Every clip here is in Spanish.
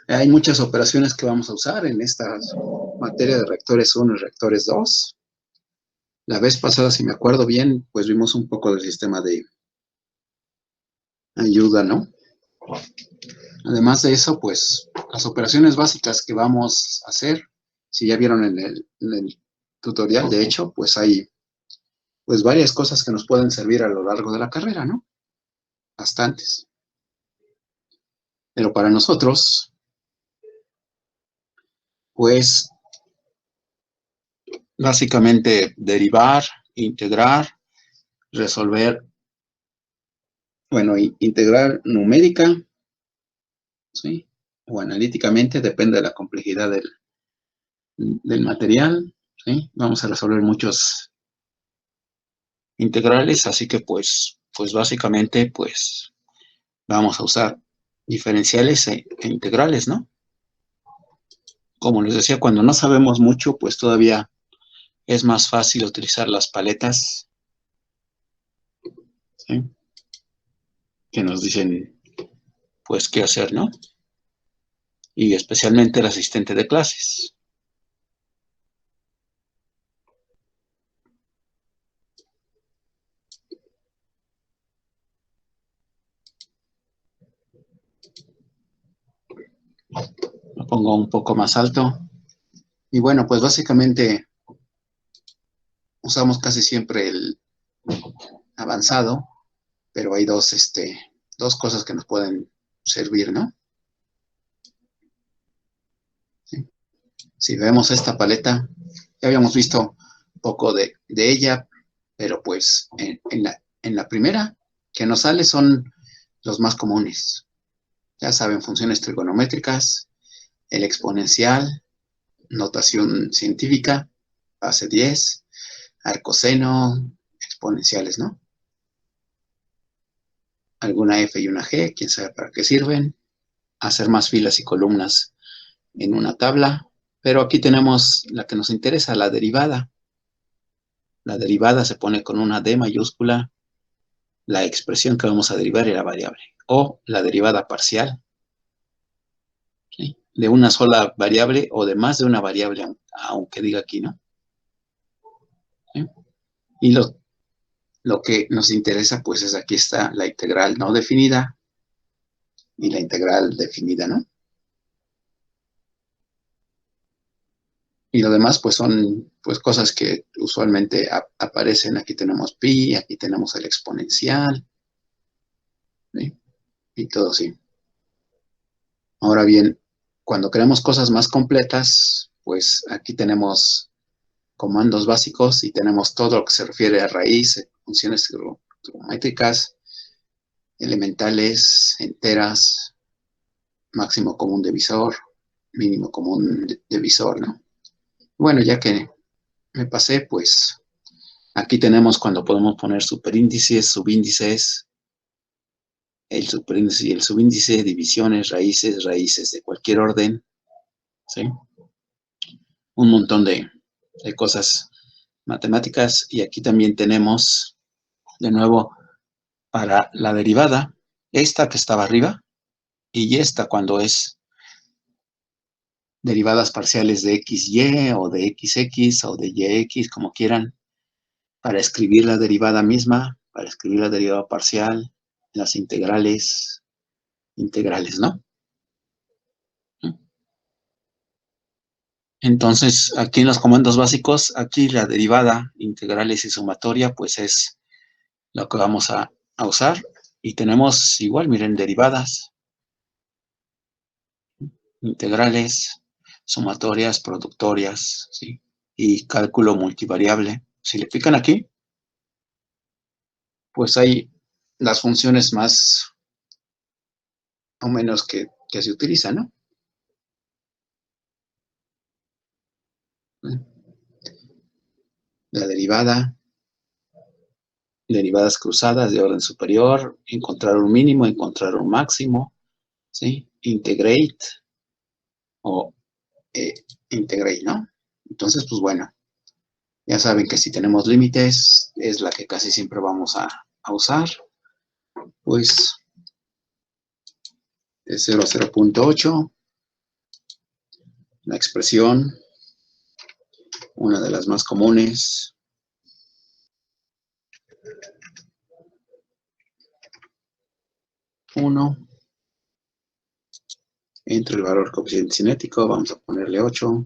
Hay muchas operaciones que vamos a usar en esta materia de reactores 1 y reactores 2. La vez pasada, si me acuerdo bien, pues vimos un poco del sistema de ayuda, ¿no? Además de eso, pues las operaciones básicas que vamos a hacer, si ya vieron en el tutorial, de hecho, pues hay pues varias cosas que nos pueden servir a lo largo de la carrera, ¿no? Bastantes. Pero para nosotros, pues básicamente derivar, integrar, resolver, bueno, integrar numérica, ¿sí? O analíticamente, depende de la complejidad del material, ¿sí? Vamos a resolver muchos integrales, así que pues básicamente pues vamos a usar diferenciales e integrales, ¿no? Como les decía, cuando no sabemos mucho, pues todavía es más fácil utilizar las paletas, ¿sí? Que nos dicen pues qué hacer, ¿no? Y especialmente el asistente de clases. Lo pongo un poco más alto. Y bueno, pues básicamente usamos casi siempre el avanzado, pero hay dos cosas que nos pueden servir, ¿no? ¿Sí? Si vemos esta paleta, ya habíamos visto un poco de ella, pero pues en la primera que nos sale son los más comunes. Ya saben, funciones trigonométricas, el exponencial, notación científica, base 10, arcoseno, exponenciales, ¿no? Alguna F y una G, quién sabe para qué sirven, hacer más filas y columnas en una tabla, pero aquí tenemos la que nos interesa, la derivada. La derivada se pone con una D mayúscula, la expresión que vamos a derivar era variable, o la derivada parcial, ¿sí? De una sola variable o de más de una variable, aunque diga aquí, ¿no? ¿Sí? Y lo que nos interesa, pues es aquí está la integral no definida y la integral definida, ¿no? Y lo demás, pues son pues cosas que usualmente aparecen. Aquí tenemos pi, aquí tenemos el exponencial, ¿sí? Y todo así. Ahora bien, cuando queremos cosas más completas, pues aquí tenemos comandos básicos y tenemos todo lo que se refiere a raíz, funciones trigonométricas, elementales, enteras, máximo común divisor, mínimo común divisor, ¿no? Bueno, ya que me pasé, pues aquí tenemos cuando podemos poner superíndices, subíndices, el superíndice y el subíndice, divisiones, raíces, raíces de cualquier orden, ¿sí? Un montón de cosas matemáticas. Y aquí también tenemos, de nuevo, para la derivada, esta que estaba arriba y esta cuando es derivadas parciales de XY o de XX o de YX, como quieran, para escribir la derivada misma, para escribir la derivada parcial, las integrales, ¿no? Entonces, aquí en los comandos básicos, aquí la derivada, integrales y sumatoria, pues es lo que vamos a usar. Y tenemos igual, miren, derivadas, integrales, sumatorias, productorias, ¿sí? Y cálculo multivariable. Si le pican aquí, pues hay las funciones más o menos que se utilizan, ¿no? La derivada, derivadas cruzadas de orden superior, encontrar un mínimo, encontrar un máximo, ¿sí? Integrate o integrate, ¿no? Entonces, pues bueno, ya saben que si tenemos límites, es la que casi siempre vamos a usar, pues de 0 a 0.8, la expresión, una de las más comunes. Uno. Entre el valor coeficiente cinético, vamos a ponerle 8.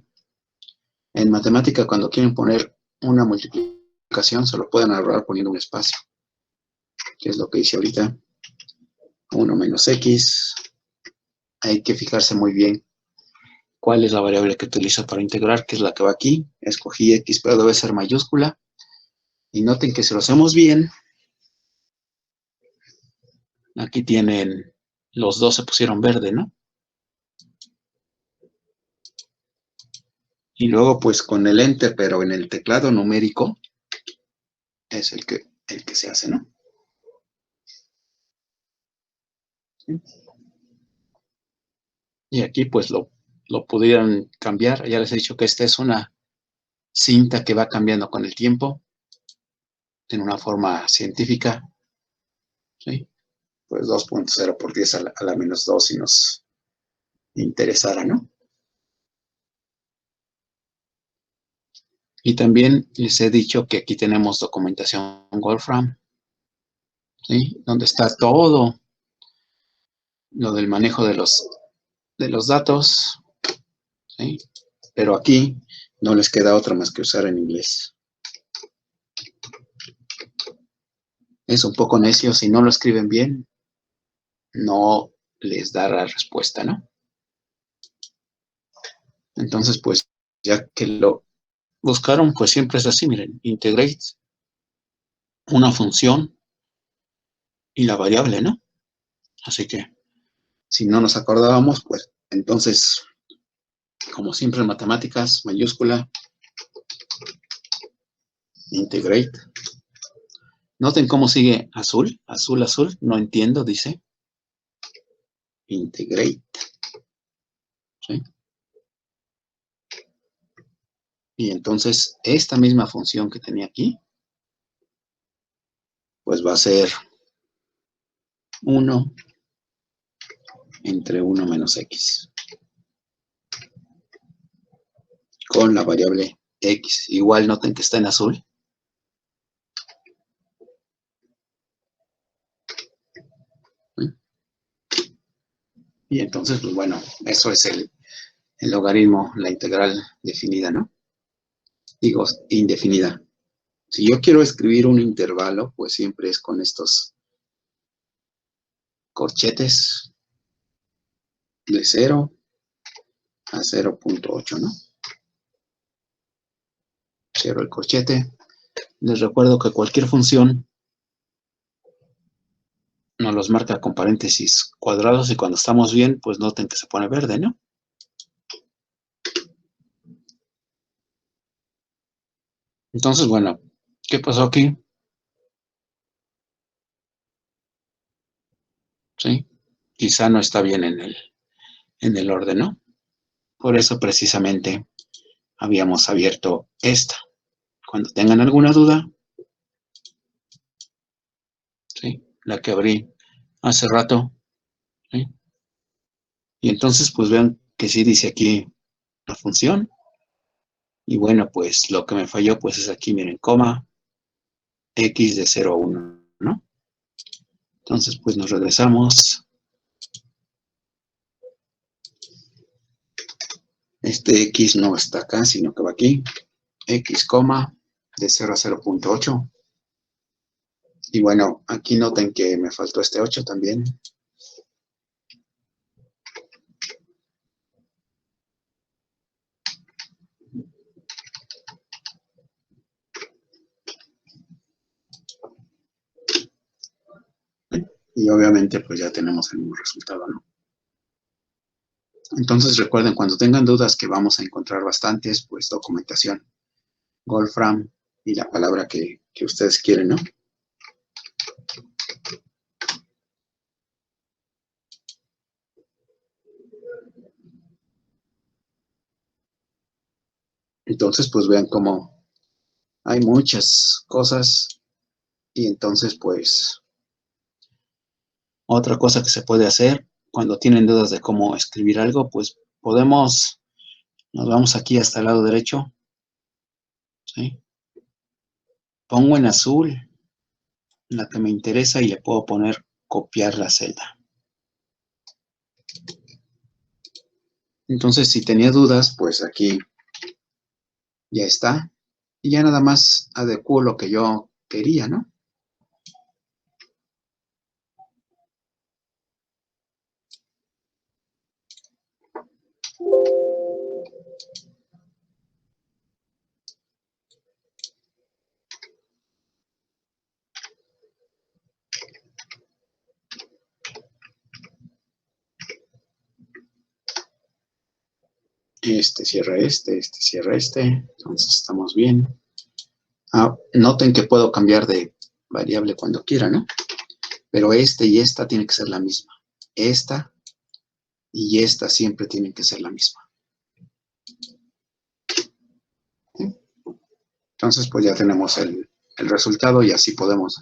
En matemática, cuando quieren poner una multiplicación, se lo pueden ahorrar poniendo un espacio, que es lo que hice ahorita. 1 menos x. Hay que fijarse muy bien cuál es la variable que utilizo para integrar, que es la que va aquí. Escogí x, pero debe ser mayúscula. Y noten que si lo hacemos bien, aquí tienen, los dos se pusieron verde, ¿no? Y luego, pues con el enter, pero en el teclado numérico, es el que se hace, ¿no? ¿Sí? Y aquí, pues lo pudieran cambiar. Ya les he dicho que esta es una cinta que va cambiando con el tiempo, en una forma científica, ¿sí? Pues 2.0 por 10 a la menos 2 si nos interesara, ¿no? Y también les he dicho que aquí tenemos documentación Wolfram, ¿sí? Donde está todo lo del manejo de los datos, ¿sí? Pero aquí no les queda otra más que usar en inglés. Es un poco necio, si no lo escriben bien, no les da la respuesta, ¿no? Entonces, pues, ya que lo buscaron, pues siempre es así, miren, integrate una función y la variable, ¿no? Así que, si no nos acordábamos, pues, entonces, como siempre en matemáticas, mayúscula, integrate. Noten cómo sigue azul, azul, azul, no entiendo, dice integrate, ¿sí? Y entonces, esta misma función que tenía aquí, pues va a ser 1 entre 1 menos x, con la variable x. Igual noten que está en azul. ¿Sí? Y entonces, pues bueno, eso es el logaritmo, la integral definida, ¿no? Digo, indefinida. Si yo quiero escribir un intervalo, pues siempre es con estos corchetes de 0 a 0.8, ¿no? 0 el corchete. Les recuerdo que cualquier función nos los marca con paréntesis cuadrados y cuando estamos bien, pues noten que se pone verde, ¿no? Entonces, bueno, ¿qué pasó aquí? ¿Sí? Quizá no está bien en el orden, ¿no? Por eso precisamente habíamos abierto esta. Cuando tengan alguna duda, ¿sí? La que abrí hace rato, ¿sí? Y entonces, pues vean que sí dice aquí la función. Y bueno, pues lo que me falló, pues es aquí, miren, coma, x de 0 a 1, ¿no? Entonces, pues nos regresamos. Este x no está acá, sino que va aquí. X, de 0 a 0.8. Y bueno, aquí noten que me faltó este 8 también. Y obviamente, pues ya tenemos el mismo resultado, ¿no? Entonces recuerden, cuando tengan dudas, que vamos a encontrar bastantes, pues documentación, Wolfram y la palabra que ustedes quieren, ¿no? Entonces, pues vean cómo hay muchas cosas y entonces, pues, otra cosa que se puede hacer cuando tienen dudas de cómo escribir algo, pues podemos Nos vamos aquí hasta el lado derecho. ¿Sí? Pongo en azul la que me interesa y le puedo poner copiar la celda. Entonces, si tenía dudas, pues aquí ya está. Y ya nada más adecuo lo que yo quería, ¿no? Este cierra este cierra este. Entonces estamos bien. Noten que puedo cambiar de variable cuando quiera, ¿no? Pero este y esta tienen que ser la misma. Esta y esta siempre tienen que ser la misma. ¿Sí? Entonces, pues ya tenemos el resultado y así podemos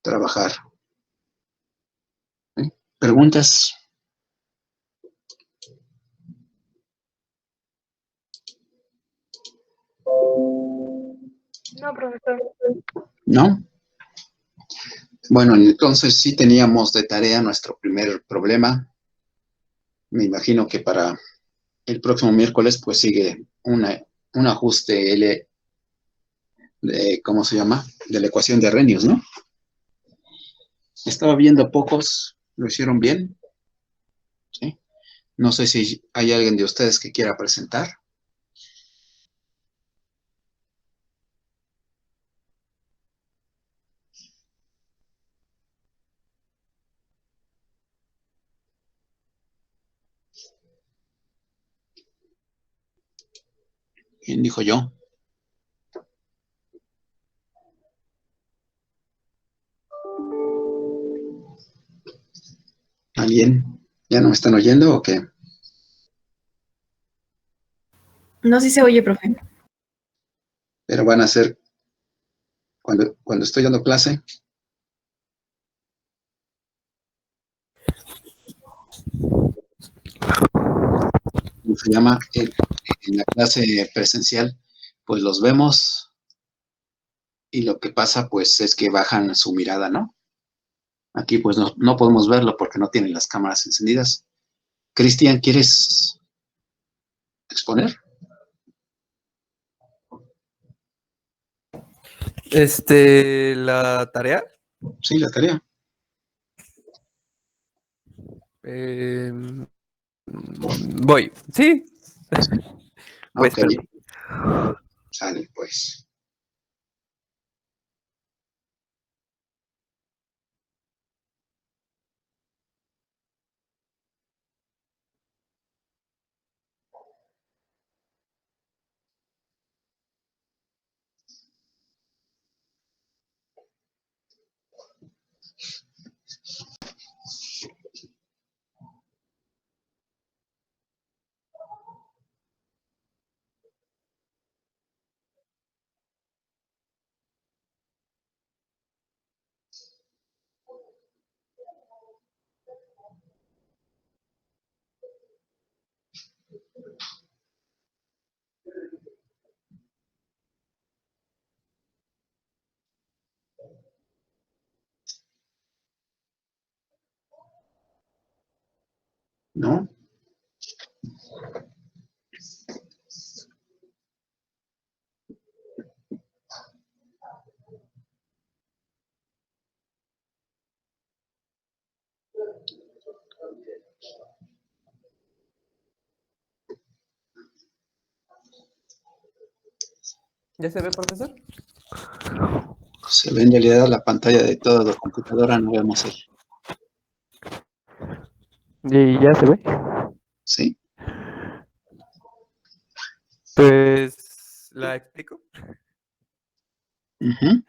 trabajar. ¿Sí? ¿Preguntas? No, profesor. ¿No? Bueno, entonces sí teníamos de tarea nuestro primer problema. Me imagino que para el próximo miércoles pues sigue un ajuste ¿cómo se llama? De la ecuación de Arrhenius, ¿no? Estaba viendo pocos, lo hicieron bien, ¿sí? No sé si hay alguien de ustedes que quiera presentar. ¿Quién dijo yo? ¿Alguien? ¿Ya no me están oyendo o qué? No, sí se oye, profe. Pero van a ser, cuando estoy dando clase, ¿cómo se llama? En la clase presencial, pues los vemos y lo que pasa pues es que bajan su mirada, ¿no? Aquí pues no podemos verlo porque no tienen las cámaras encendidas. Cristian, ¿quieres exponer? La tarea. Sí, la tarea. Voy. Sí. ¿Sí? Pues, Ok, sale pues. ¿No? ¿ya se ve, profesor? Se ve en realidad la pantalla de toda la computadora, no vemos el. ¿Y ya se ve? ¿Sí? Pues, ¿la explico? Uh-huh.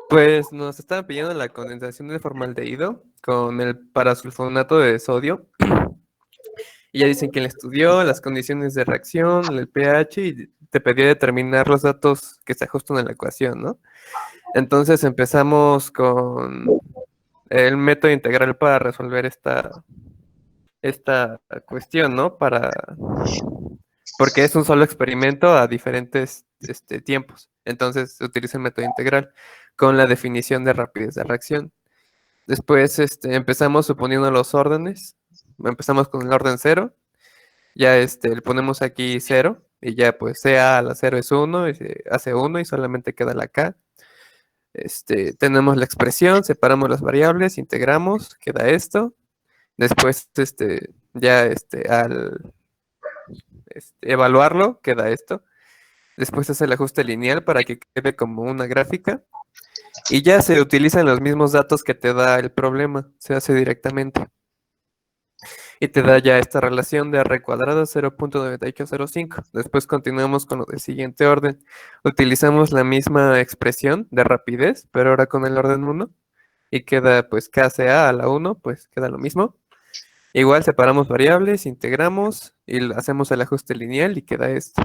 Pues nos estaban pidiendo la condensación del formaldehído con el parasulfonato de sodio. Y ya dicen quién la estudió, las condiciones de reacción, el pH, y te pedía determinar los datos que se ajustan a la ecuación, ¿no? Entonces empezamos con el método integral para resolver esta cuestión, ¿no? Porque es un solo experimento a diferentes tiempos. Entonces se utiliza el método integral con la definición de rapidez de reacción. Después empezamos suponiendo los órdenes. Empezamos con el orden 0. Ya le ponemos aquí 0. Y ya pues CA a la 0 es 1. Y se hace 1 y solamente queda la K. Tenemos la expresión, separamos las variables, integramos, queda esto. Después, ya al evaluarlo, queda esto. Después hace el ajuste lineal para que quede como una gráfica. Y ya se utilizan los mismos datos que te da el problema. Se hace directamente. Y te da ya esta relación de R cuadrado 0.9805. Después continuamos con lo del siguiente orden. Utilizamos la misma expresión de rapidez, pero ahora con el orden 1. Y queda pues KCA a la 1, pues queda lo mismo. Igual separamos variables, integramos y hacemos el ajuste lineal y queda esto.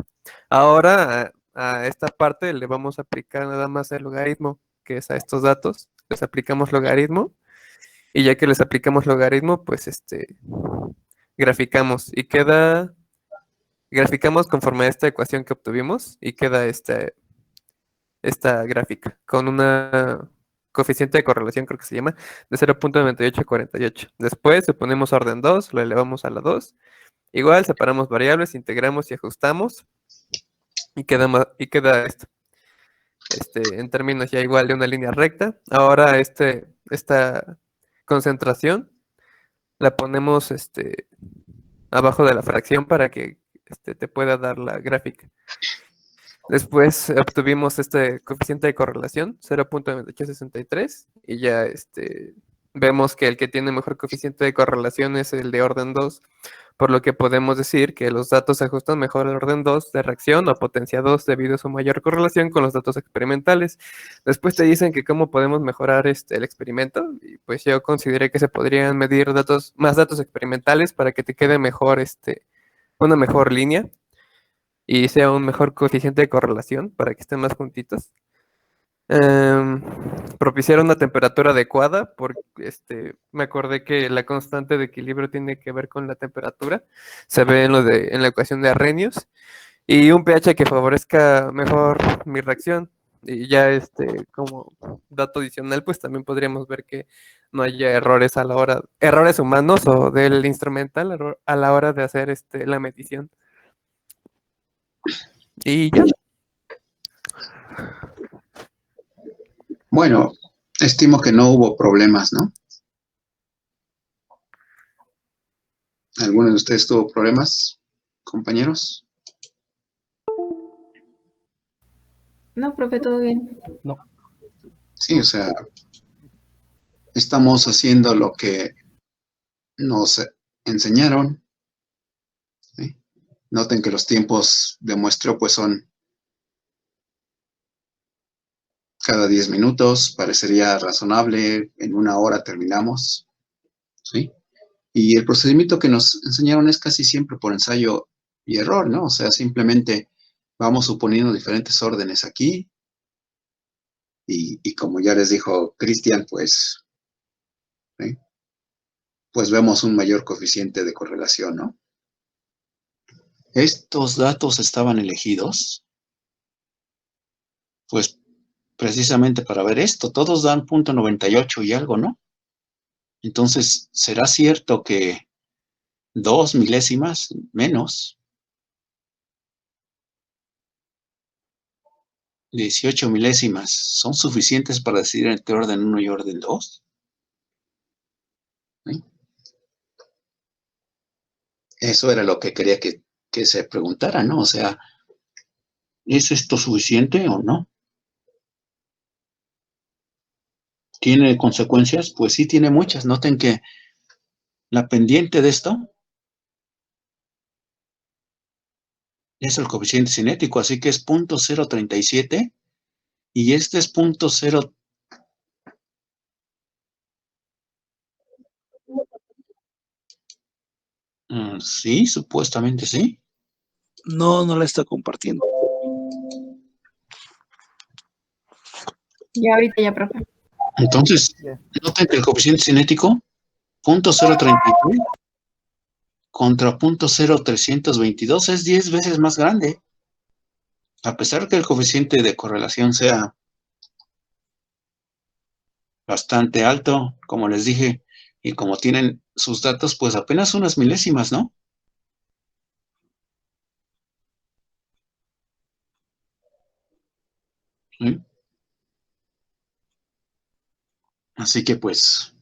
Ahora a esta parte le vamos a aplicar nada más el logaritmo, que es a estos datos. Les aplicamos logaritmo y ya que les aplicamos logaritmo, pues graficamos y graficamos conforme a esta ecuación que obtuvimos y queda esta gráfica con una coeficiente de correlación, creo que se llama, de 0.9848. Después le ponemos orden 2, lo elevamos a la 2. Igual separamos variables, integramos y ajustamos y queda esto. En términos ya igual de una línea recta. Ahora esta concentración la ponemos abajo de la fracción para que te pueda dar la gráfica. Después obtuvimos este coeficiente de correlación, 0.9863, y ya vemos que el que tiene mejor coeficiente de correlación es el de orden 2, por lo que podemos decir que los datos se ajustan mejor al orden 2 de reacción o potencia 2 debido a su mayor correlación con los datos experimentales. Después te dicen que cómo podemos mejorar el experimento, y pues yo consideré que se podrían medir más datos experimentales para que te quede mejor una mejor línea y sea un mejor coeficiente de correlación para que estén más juntitos. Propiciar una temperatura adecuada, porque me acordé que la constante de equilibrio tiene que ver con la temperatura, se ve en la ecuación de Arrhenius, y un pH que favorezca mejor mi reacción. Y ya como dato adicional, pues también podríamos ver que no haya errores humanos o del instrumental a la hora de hacer la medición. Y ya. Bueno, estimo que no hubo problemas, ¿no? ¿Alguno de ustedes tuvo problemas, compañeros? No, profe, todo bien. No. Sí, o sea, estamos haciendo lo que nos enseñaron, ¿sí? Noten que los tiempos de muestreo pues son cada 10 minutos, parecería razonable, en 1 hora terminamos, ¿sí? Y el procedimiento que nos enseñaron es casi siempre por ensayo y error, ¿no? O sea, simplemente vamos suponiendo diferentes órdenes aquí, y como ya les dijo Cristian, pues, ¿sí? Pues vemos un mayor coeficiente de correlación, ¿no? Estos datos estaban elegidos, pues, precisamente para ver esto. Todos dan 0.98 y algo, ¿no? Entonces, ¿será cierto que 2 milésimas menos, 18 milésimas, son suficientes para decidir entre orden 1 y orden 2? ¿Sí? Eso era lo que quería que se preguntara, ¿no? O sea, ¿es esto suficiente o no? ¿Tiene consecuencias? Pues sí, tiene muchas. Noten que la pendiente de esto es el coeficiente cinético, así que es 0.037 y este es 0.0. Sí, supuestamente sí. No la está compartiendo. Ya ahorita ya, profe. Entonces, noten que el coeficiente cinético, 0.033, contra 0.0322 es 10 veces más grande. A pesar que el coeficiente de correlación sea bastante alto, como les dije, y como tienen sus datos, pues apenas unas milésimas, ¿no? ¿Sí? Así que pues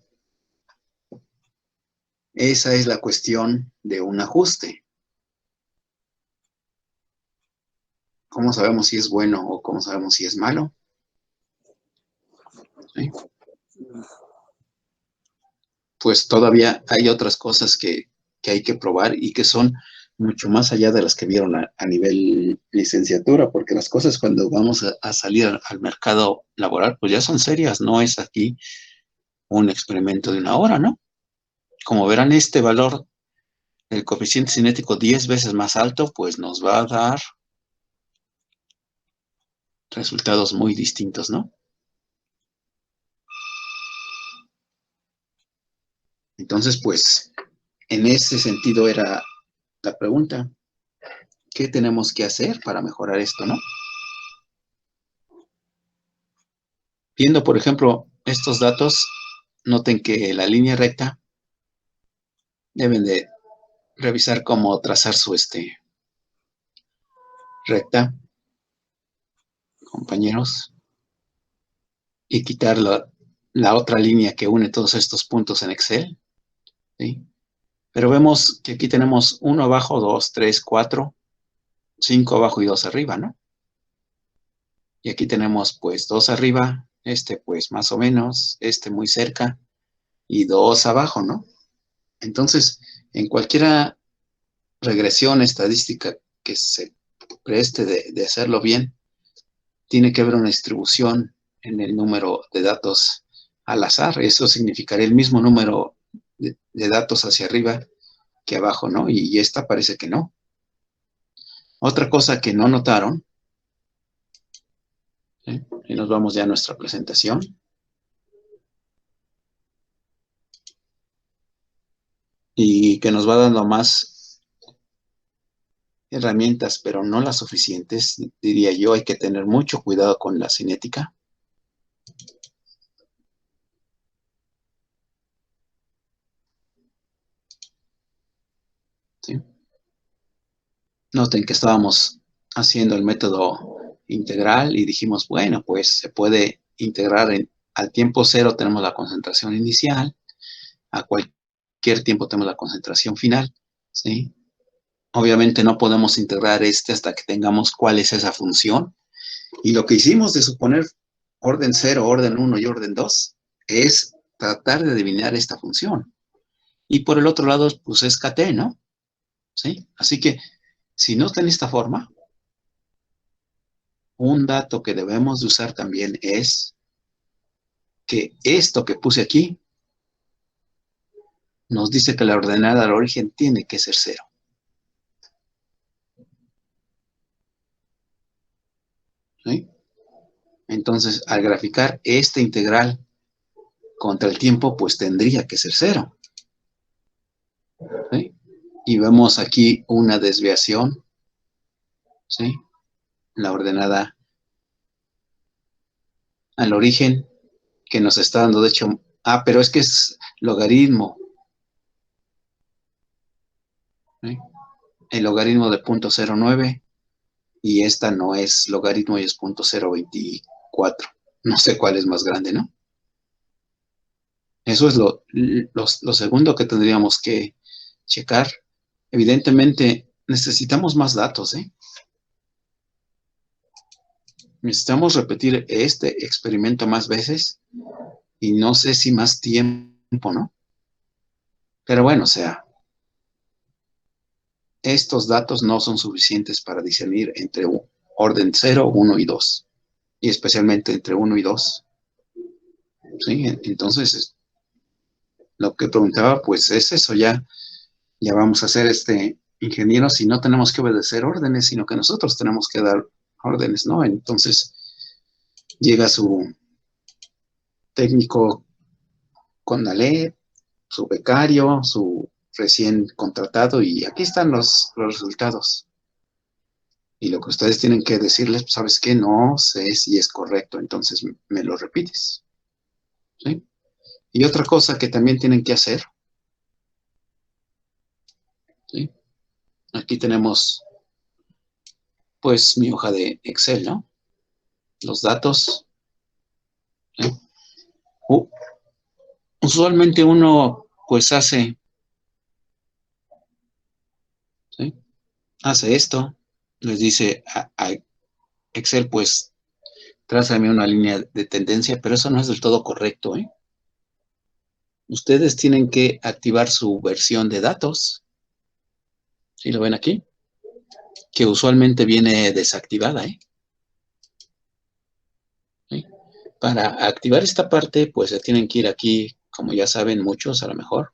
esa es la cuestión de un ajuste. ¿Cómo sabemos si es bueno o cómo sabemos si es malo? ¿Sí? Pues todavía hay otras cosas que hay que probar y que son mucho más allá de las que vieron a nivel licenciatura, porque las cosas cuando vamos a salir al mercado laboral, pues ya son serias, no es aquí un experimento de una hora, ¿no? Como verán, este valor del coeficiente cinético 10 veces más alto, pues nos va a dar resultados muy distintos, ¿no? Entonces, pues, en ese sentido era la pregunta, ¿qué tenemos que hacer para mejorar esto, no? Viendo, por ejemplo, estos datos, noten que la línea recta deben de revisar cómo trazar su recta, compañeros, y quitar la otra línea que une todos estos puntos en Excel, ¿sí? Pero vemos que aquí tenemos 1 abajo, 2, 3, 4, 5 abajo y 2 arriba, ¿no? Y aquí tenemos pues 2 arriba, pues más o menos, muy cerca, y 2 abajo, ¿no? Entonces, en cualquier regresión estadística que se preste de hacerlo bien, tiene que haber una distribución en el número de datos al azar. Eso significaría el mismo número de datos hacia arriba que abajo, ¿no? Y esta parece que no. Otra cosa que no notaron, ¿sí? Y nos vamos ya a nuestra presentación. Y que nos va dando más herramientas, pero no las suficientes, diría yo. Hay que tener mucho cuidado con la cinética. ¿Sí? Noten que estábamos haciendo el método integral y dijimos, bueno, pues se puede integrar al tiempo cero tenemos la concentración inicial, a cualquier tiempo tenemos la concentración final, ¿sí? Obviamente no podemos integrar hasta que tengamos cuál es esa función. Y lo que hicimos de suponer orden 0, orden 1 y orden 2 es tratar de adivinar esta función. Y por el otro lado, pues es KT, ¿no? ¿Sí? Así que, si no está en esta forma, un dato que debemos de usar también es que esto que puse aquí nos dice que la ordenada al origen tiene que ser 0. ¿Sí? Entonces, al graficar esta integral contra el tiempo, pues tendría que ser 0. ¿Sí? Y vemos aquí una desviación, ¿sí? La ordenada al origen, que nos está dando, de hecho, pero es que es logaritmo, ¿sí? El logaritmo de 0.09, y esta no es logaritmo y es 0.024. No sé cuál es más grande, ¿no? Eso es lo segundo que tendríamos que checar. Evidentemente, necesitamos más datos, ¿eh? Necesitamos repetir este experimento más veces y no sé si más tiempo, ¿no? Pero bueno, o sea, estos datos no son suficientes para discernir entre orden 0, 1 y 2, y especialmente entre 1 y 2. ¿Sí? Entonces, lo que preguntaba, pues es eso, ya vamos a ser ingenieros y no tenemos que obedecer órdenes, sino que nosotros tenemos que dar órdenes, ¿no? Entonces, llega su técnico CONALEP, su becario, su recién contratado y aquí están los resultados. Y lo que ustedes tienen que decirles, pues, ¿sabes qué? No sé si es correcto, entonces me lo repites. ¿Sí? Y otra cosa que también tienen que hacer, ¿sí? Aquí tenemos, pues, mi hoja de Excel, ¿no? Los datos. ¿Sí? Usualmente uno, pues, hace, ¿sí? Hace esto, les dice a Excel, pues, trázame una línea de tendencia, pero eso no es del todo correcto, ¿eh? Ustedes tienen que activar su versión de datos. ¿Sí lo ven aquí? Que usualmente viene desactivada, ¿eh? ¿Sí? Para activar esta parte, pues se tienen que ir aquí, como ya saben muchos a lo mejor,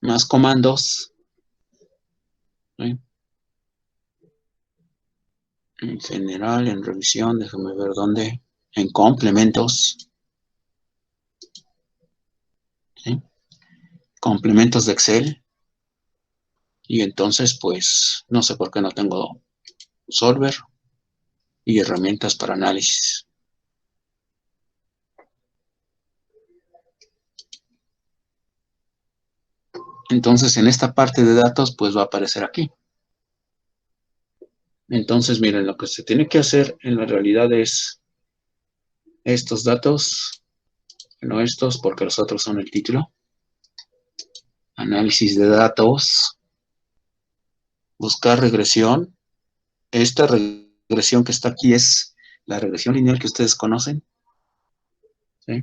más comandos, ¿sí? En general, en revisión, déjame ver dónde, en complementos, ¿sí? Complementos de Excel, y entonces, pues, no sé por qué no tengo Solver y herramientas para análisis. Entonces, en esta parte de datos, pues va a aparecer aquí. Entonces, miren, lo que se tiene que hacer en la realidad es estos datos, no estos, porque los otros son el título. Análisis de datos. Buscar regresión. Esta regresión que está aquí es la regresión lineal que ustedes conocen. ¿Sí?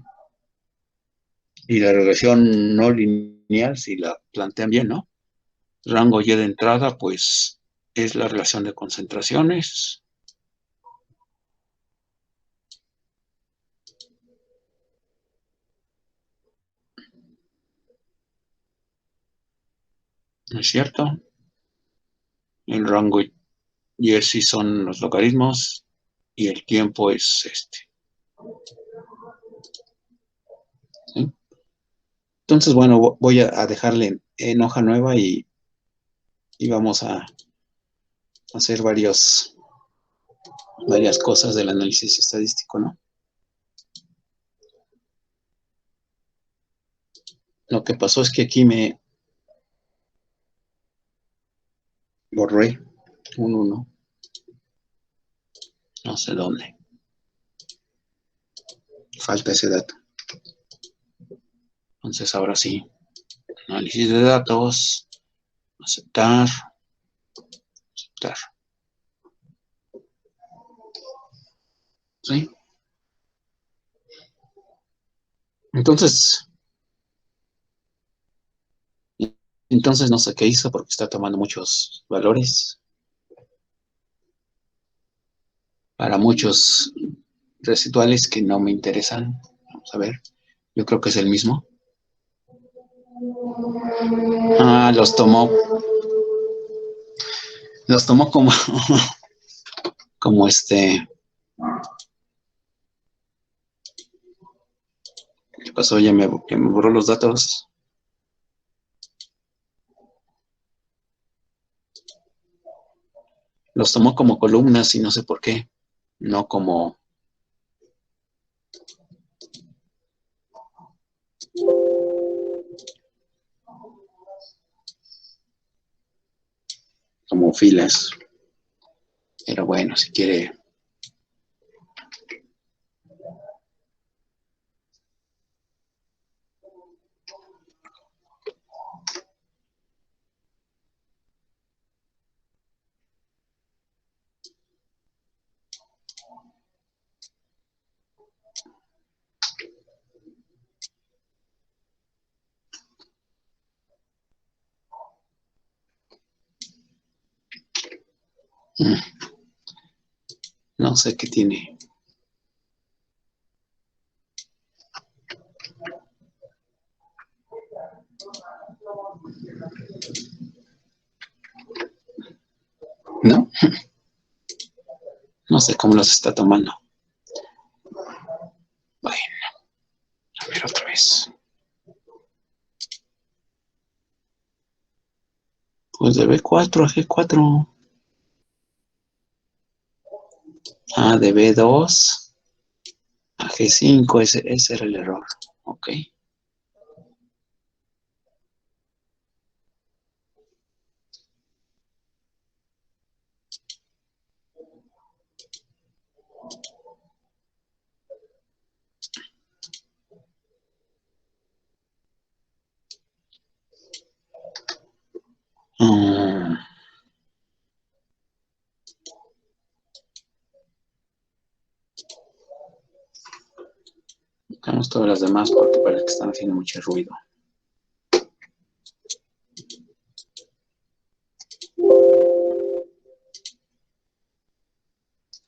Y la regresión no lineal, si la plantean bien, ¿no? Rango Y de entrada, pues, es la relación de concentraciones. ¿No es cierto? El rango Y sí son los logaritmos y el tiempo es este. ¿Sí? Entonces, bueno, voy a dejarle en hoja nueva y vamos a hacer varias cosas del análisis estadístico, ¿no? Lo que pasó es que aquí me borré un 1, no sé dónde. Falta ese dato. Entonces, ahora sí, análisis de datos, aceptar. ¿Sí? Entonces no sé qué hizo porque está tomando muchos valores para muchos residuales que no me interesan. Vamos a ver. Yo creo que es el mismo. Ah, los tomó como, como ¿qué pasó? Ya me borró los datos. Los tomó como columnas y no sé por qué. No como filas. Pero bueno, si quiere. No sé qué tiene. ¿No? No sé cómo los está tomando. Bueno, a ver otra vez. Pues de B4 a G4. Ah, de B2 a G5, ese era el error. Ok. Mm, Buscamos todas las demás porque parece que están haciendo mucho ruido.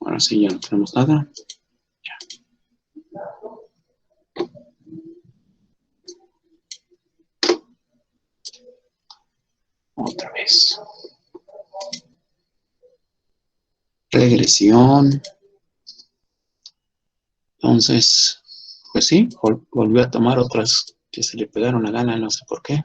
Ahora sí, ya no tenemos nada. Otra vez. Regresión. Entonces, pues sí, volvió a tomar otras que se le pegaron a gana, no sé por qué.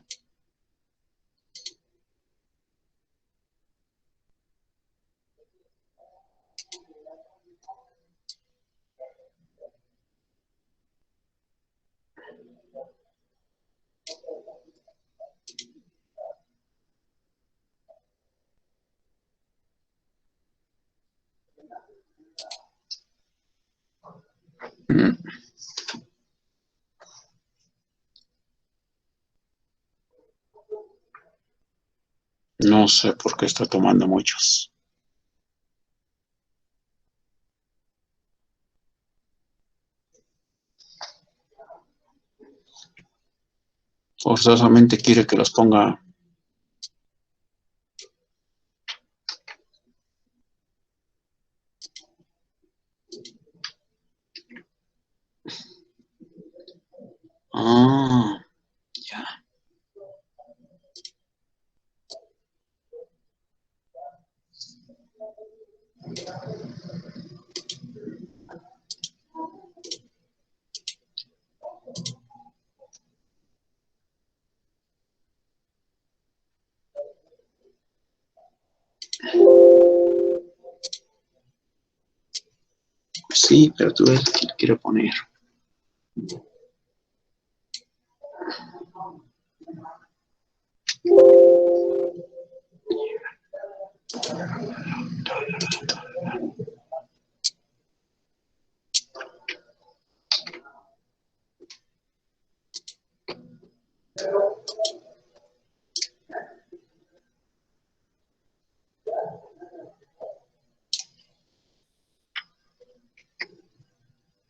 Mm, No sé por qué está tomando muchos. Forzosamente quiere que los ponga. Ah, ya. Sí, pero tú ves que quiero poner.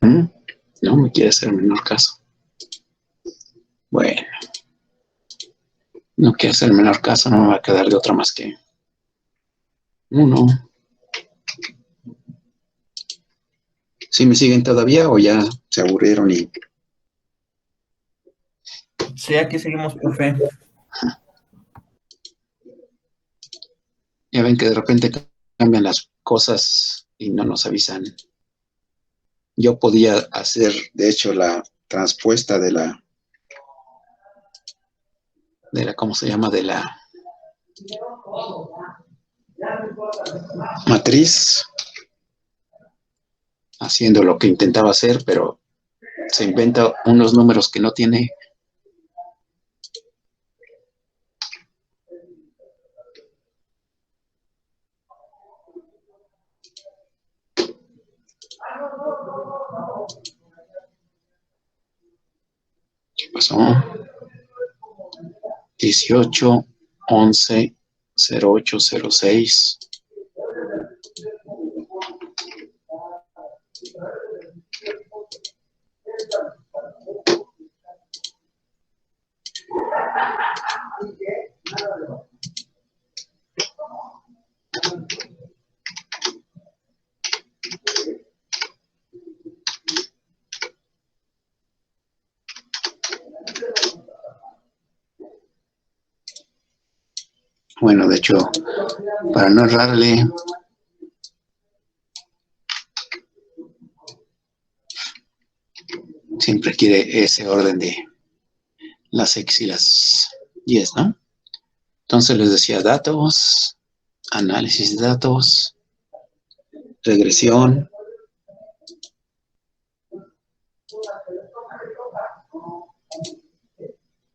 ¿Mm? No me quiere hacer menor caso. Bueno, no quiere hacer menor caso, no me va a quedar de otra más que uno. ¿Sí me siguen todavía o ya se aburrieron y Sí, aquí seguimos, profe. ya ven que de repente cambian las cosas y no nos avisan? Yo podía hacer, de hecho, la transpuesta ¿cómo se llama? De la matriz, haciendo lo que intentaba hacer, pero se inventa unos números que no tiene. ¿Qué pasó? 18, 11, 08, 06. Bueno, de hecho, para no errarle, siempre quiere ese orden de las X y las Y, ¿no? Entonces les decía datos, análisis de datos, regresión,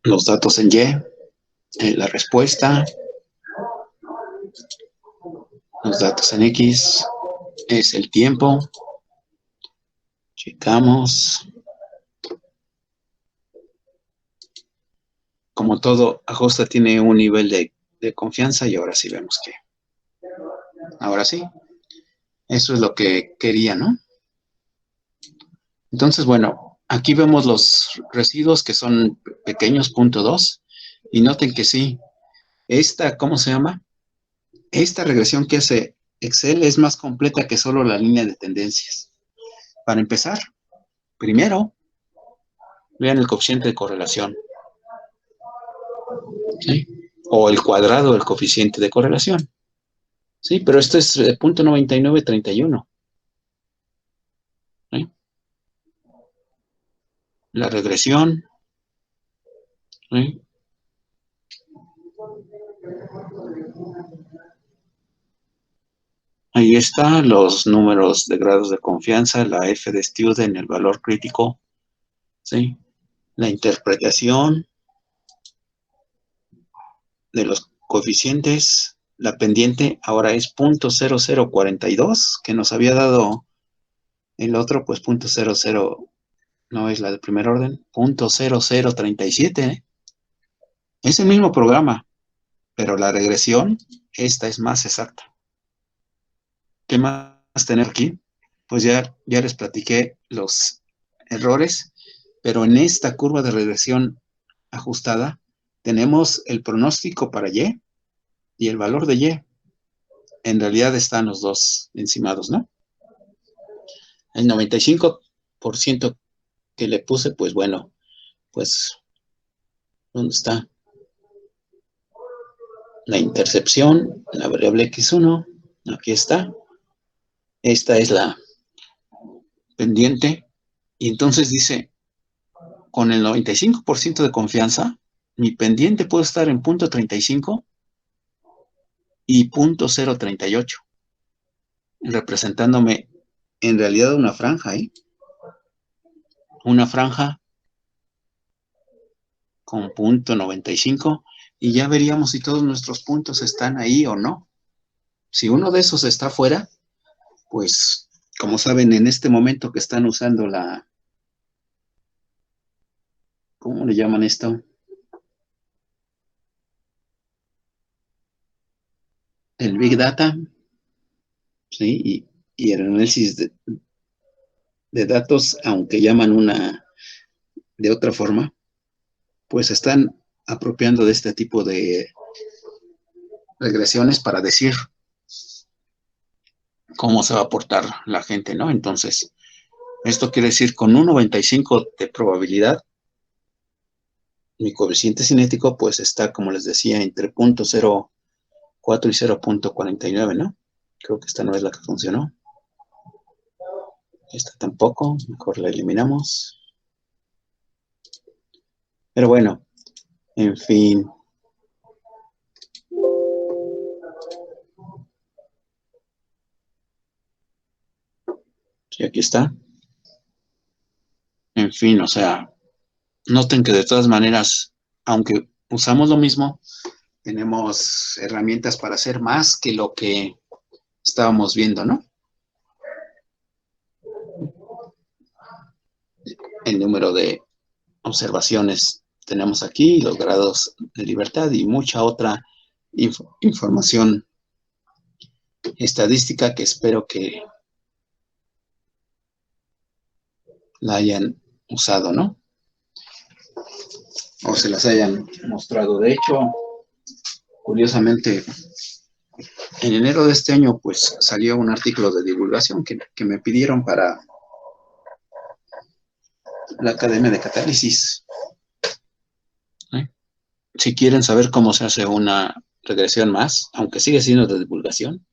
los datos en Y, la respuesta, los datos en X, es el tiempo, checamos. Como todo ajuste tiene un nivel de confianza y ahora sí vemos que, ahora sí, eso es lo que quería, ¿no? Entonces, bueno, aquí vemos los residuos que son pequeños, 0.2, y noten que sí, ¿cómo se llama? Esta regresión que hace Excel es más completa que solo la línea de tendencias. Para empezar, primero, vean el coeficiente de correlación, ¿sí? O el cuadrado del coeficiente de correlación, ¿sí? Pero esto es 0.9931, ¿sí? La regresión, ¿sí? Ahí están los números de grados de confianza, la F de student, el valor crítico, ¿sí? La interpretación de los coeficientes, la pendiente ahora es 0.0042, que nos había dado el otro, pues 0.00, no es la de primer orden, 0.0037, ¿eh? Es el mismo programa, pero la regresión, esta es más exacta. ¿Qué más tener aquí? Pues ya les platiqué los errores, pero en esta curva de regresión ajustada tenemos el pronóstico para Y y el valor de Y. En realidad están los dos encimados, ¿no? El 95% que le puse, pues bueno, pues, ¿dónde está? La intercepción, la variable X1, aquí está. Esta es la pendiente. Y entonces dice, con el 95% de confianza, mi pendiente puede estar en 0.35 y 0.038, representándome en realidad una franja, ¿eh? Una franja con 0.95 y ya veríamos si todos nuestros puntos están ahí o no. Si uno de esos está fuera, pues, como saben, en este momento que están usando ¿cómo le llaman esto? El Big Data, ¿sí? Y el análisis de datos, aunque llaman de otra forma, pues están apropiando de este tipo de regresiones para decir cómo se va a portar la gente, ¿no? Entonces, esto quiere decir con un 95 de probabilidad, mi coeficiente cinético pues está, como les decía, entre 0.04 y 0.49, ¿no? Creo que esta no es la que funcionó. Esta tampoco, mejor la eliminamos. Pero bueno, en fin. Sí, aquí está. En fin, o sea, noten que de todas maneras, aunque usamos lo mismo, tenemos herramientas para hacer más que lo que estábamos viendo, ¿no? El número de observaciones tenemos aquí, los grados de libertad y mucha otra información estadística que espero que la hayan usado, ¿no? O se las hayan mostrado. De hecho, curiosamente, en enero de este año, pues salió un artículo de divulgación que me pidieron para la Academia de Catálisis. Si quieren saber cómo se hace una regresión más, aunque sigue siendo de divulgación,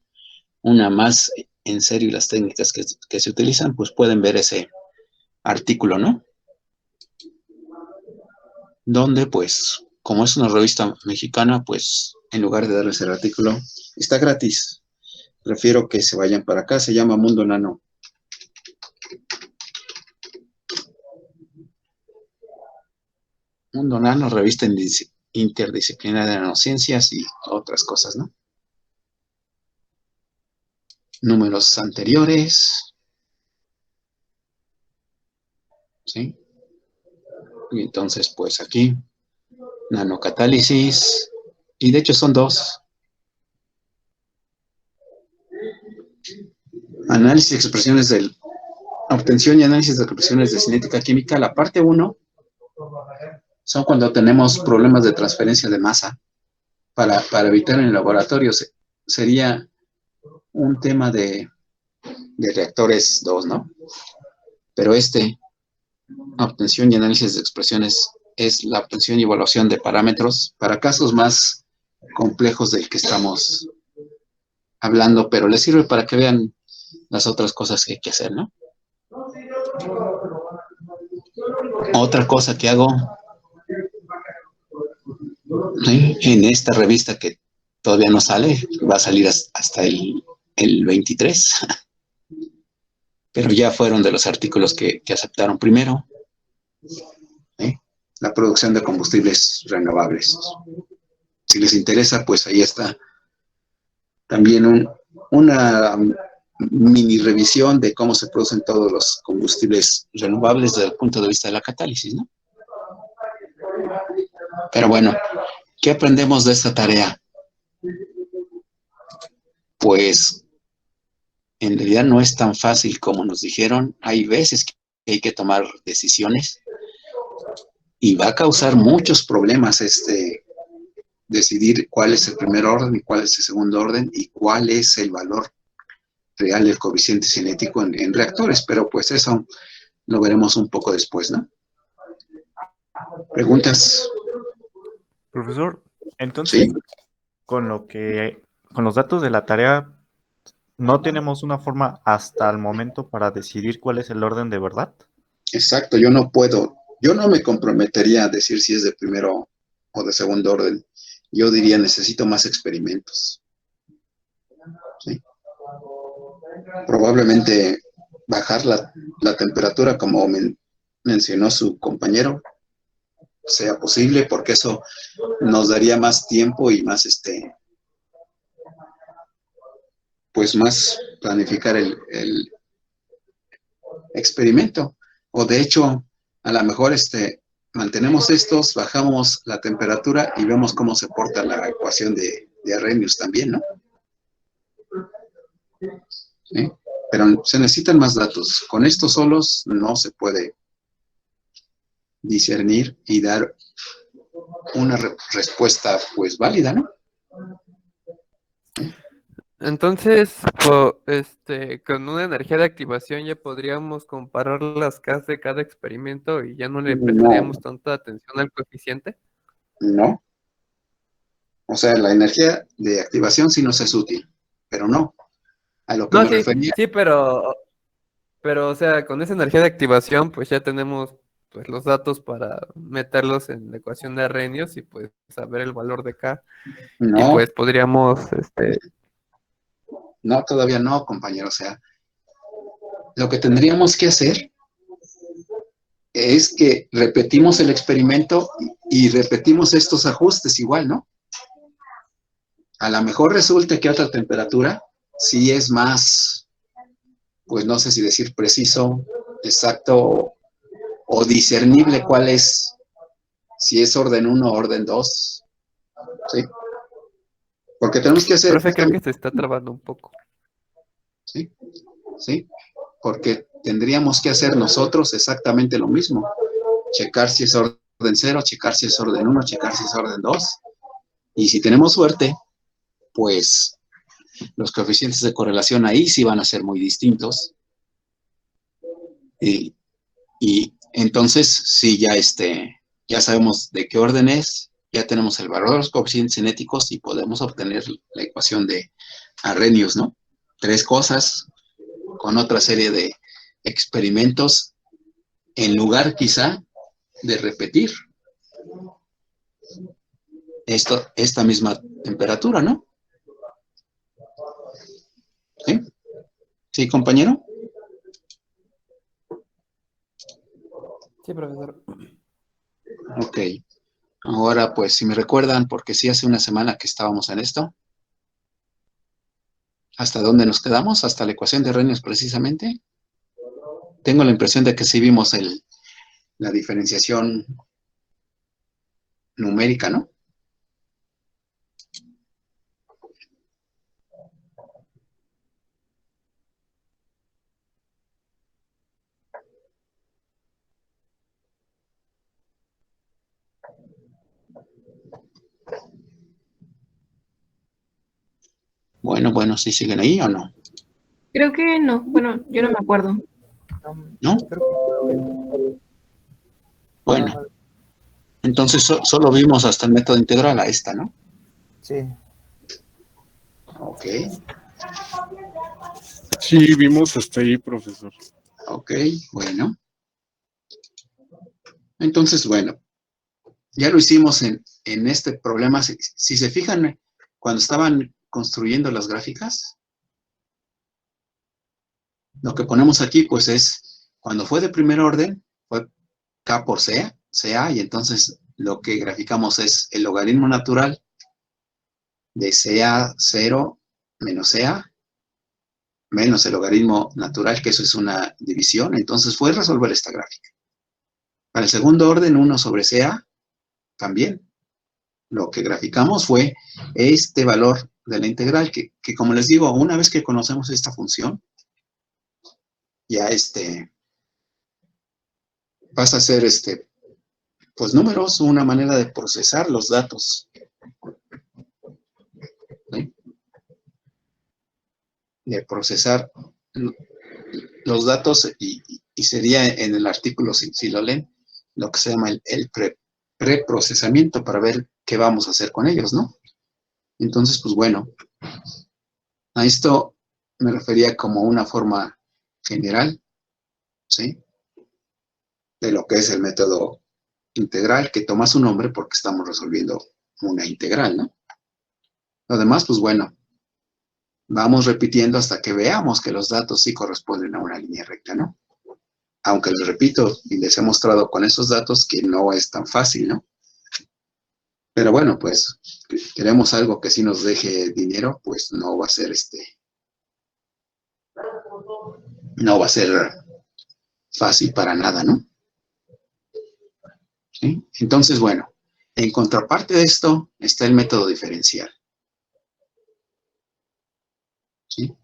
una más en serio y las técnicas que se utilizan, pues pueden ver ese artículo, ¿no? Donde, pues, como es una revista mexicana, pues en lugar de darles el artículo. Está gratis. Prefiero que se vayan para acá. Se llama Mundo Nano. Mundo Nano, revista interdisciplinaria de nanociencias y otras cosas, ¿no? Números anteriores. ¿Sí? Y entonces, pues aquí, nanocatálisis. Y de hecho son dos. Análisis de expresiones del... Obtención y análisis de expresiones de cinética química. La parte 1 son cuando tenemos problemas de transferencia de masa. Para evitar en el laboratorio sería un tema de reactores 2, ¿no? Pero obtención y análisis de expresiones, es la obtención y evaluación de parámetros para casos más complejos del que estamos hablando, pero les sirve para que vean las otras cosas que hay que hacer, ¿no? Otra cosa que hago, ¿sí?, en esta revista que todavía no sale, va a salir hasta el 23, pero ya fueron de los artículos que aceptaron primero, ¿sí?, la producción de combustibles renovables. Si les interesa, pues ahí está también una mini revisión de cómo se producen todos los combustibles renovables desde el punto de vista de la catálisis, ¿no? Pero bueno, ¿qué aprendemos de esta tarea? Pues en realidad no es tan fácil como nos dijeron. Hay veces que hay que tomar decisiones y va a causar muchos problemas decidir cuál es el primer orden y cuál es el segundo orden y cuál es el valor real del coeficiente cinético en reactores, pero pues eso lo veremos un poco después, ¿no? ¿Preguntas? Profesor, entonces, Sí, con los datos de la tarea, ¿no tenemos una forma hasta el momento para decidir cuál es el orden de verdad? exacto, yo no me comprometería a decir si es de primero o de segundo orden. Yo diría, necesito más experimentos. ¿Sí? Probablemente bajar la temperatura, como mencionó su compañero, sea posible, porque eso nos daría más tiempo y más, pues más planificar el experimento. O de hecho, a lo mejor mantenemos estos, bajamos la temperatura y vemos cómo se porta la ecuación de Arrhenius también, ¿no? ¿Sí? Pero se necesitan más datos. Con estos solos no se puede discernir y dar una respuesta pues válida, ¿no? Entonces, con una energía de activación ya podríamos comparar las Ks de cada experimento y ya no le prestaríamos No, tanta atención al coeficiente. no. O sea, la energía de activación sí nos es útil, pero no. A lo que No, me sí, refería, sí, pero, o sea, con esa energía de activación, pues ya tenemos pues los datos para meterlos en la ecuación de Arrhenius y pues saber el valor de K. Y no, pues podríamos, no, todavía no, compañero. O sea, lo que tendríamos que hacer es que repetimos el experimento y repetimos estos ajustes igual, ¿no? A lo mejor resulta que a otra temperatura sí es más, pues no sé si decir preciso, exacto o discernible cuál es, si es orden 1 o orden 2, ¿sí? Porque tenemos que hacer, profe, creo que se está trabando un poco. ¿sí? ¿Sí? Porque tendríamos que hacer nosotros exactamente lo mismo. Checar si es orden 0, checar si es orden 1, checar si es orden 2. Y si tenemos suerte, pues los coeficientes de correlación ahí sí van a ser muy distintos. Y entonces, sí, ya sabemos de qué orden es, ya tenemos el valor de los coeficientes cinéticos y podemos obtener la ecuación de Arrhenius, ¿no? 3 cosas con otra serie de experimentos en lugar quizá de repetir. esta misma temperatura, ¿no? ¿Sí? ¿Sí, compañero? Sí, profesor. Ok. Ahora, pues, si me recuerdan, porque sí hace una semana que estábamos en esto, ¿hasta dónde nos quedamos? ¿Hasta la ecuación de Arrhenius precisamente? Tengo la impresión de que sí vimos la diferenciación numérica, ¿no? Bueno, ¿sí siguen ahí o no? Creo que no. Bueno, yo no me acuerdo. ¿No? Bueno, Ajá, entonces solo vimos hasta el método integral a esta, ¿no? sí. Ok, Sí, vimos hasta ahí, profesor. ok, bueno. Entonces, bueno, ya lo hicimos en este problema. Si se fijan, cuando estaban construyendo las gráficas, lo que ponemos aquí, pues es, cuando fue de primer orden, fue K por CA, y entonces lo que graficamos es el logaritmo natural de CA0 menos CA, menos el logaritmo natural, que eso es una división. Entonces fue resolver esta gráfica. Para el segundo orden, 1 sobre CA, también. Lo que graficamos fue este valor de la integral, que como les digo, una vez que conocemos esta función, ya pasa a ser pues números, una manera de procesar los datos, ¿sí? De procesar los datos y sería en el artículo, si lo leen, lo que se llama el preprocesamiento para ver qué vamos a hacer con ellos, ¿no? Entonces, pues bueno, a esto me refería como una forma general, ¿sí? De lo que es el método integral, que toma su nombre porque estamos resolviendo una integral, ¿no? Lo demás, pues bueno, vamos repitiendo hasta que veamos que los datos sí corresponden a una línea recta, ¿no? Aunque les repito y les he mostrado con esos datos que no es tan fácil, ¿no? Pero bueno, pues queremos algo que sí nos deje dinero, pues no va a ser no va a ser fácil para nada, ¿no? ¿Sí? Entonces, bueno, en contraparte de esto está el método diferencial, ¿sí?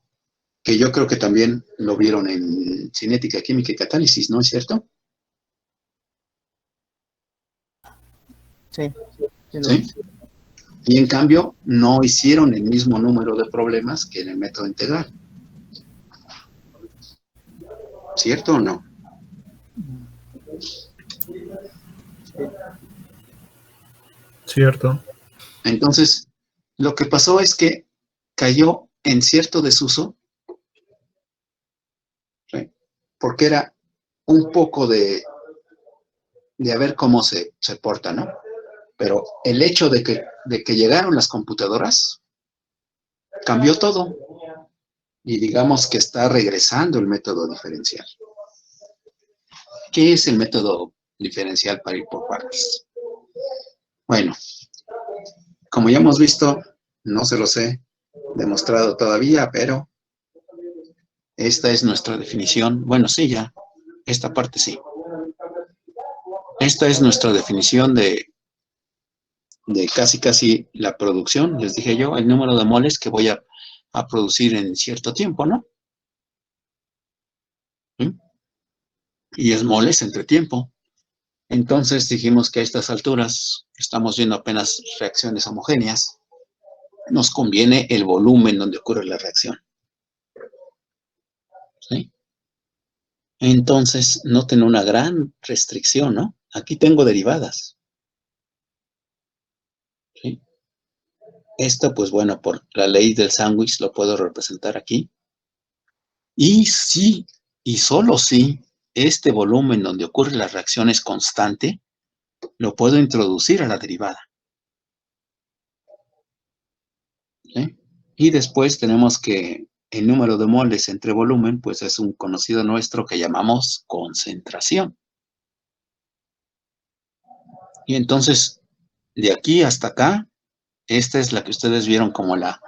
Que yo creo que también lo vieron en cinética, química y catálisis, ¿no es cierto? Sí, sí lo ¿Sí? Y en cambio, no hicieron el mismo número de problemas que en el método integral. ¿Cierto o no? Cierto. Entonces, lo que pasó es que cayó en cierto desuso, ¿sí? Porque era un poco de a ver cómo se porta, ¿no? Pero el hecho de que llegaron las computadoras cambió todo. Y digamos que está regresando el método diferencial. ¿Qué es el método diferencial para ir por partes? Bueno, como ya hemos visto, no se los he demostrado todavía, pero esta es nuestra definición. Bueno, sí, ya, esta parte sí. Esta es nuestra definición de casi la producción. Les dije yo, el número de moles que voy a producir en cierto tiempo, ¿no? ¿Sí? Y es moles entre tiempo. Entonces dijimos que a estas alturas estamos viendo apenas reacciones homogéneas. Nos conviene el volumen donde ocurre la reacción. ¿Sí? Entonces, noten una gran restricción, ¿no? Aquí tengo derivadas. ¿Sí? Esto, pues bueno, por la ley del sándwich lo puedo representar aquí. Y sí, y solo si este volumen donde ocurre la reacción es constante, lo puedo introducir a la derivada. ¿sí? Y después tenemos que el número de moles entre volumen, pues es un conocido nuestro que llamamos concentración. Y entonces, de aquí hasta acá, esta es la que ustedes vieron como la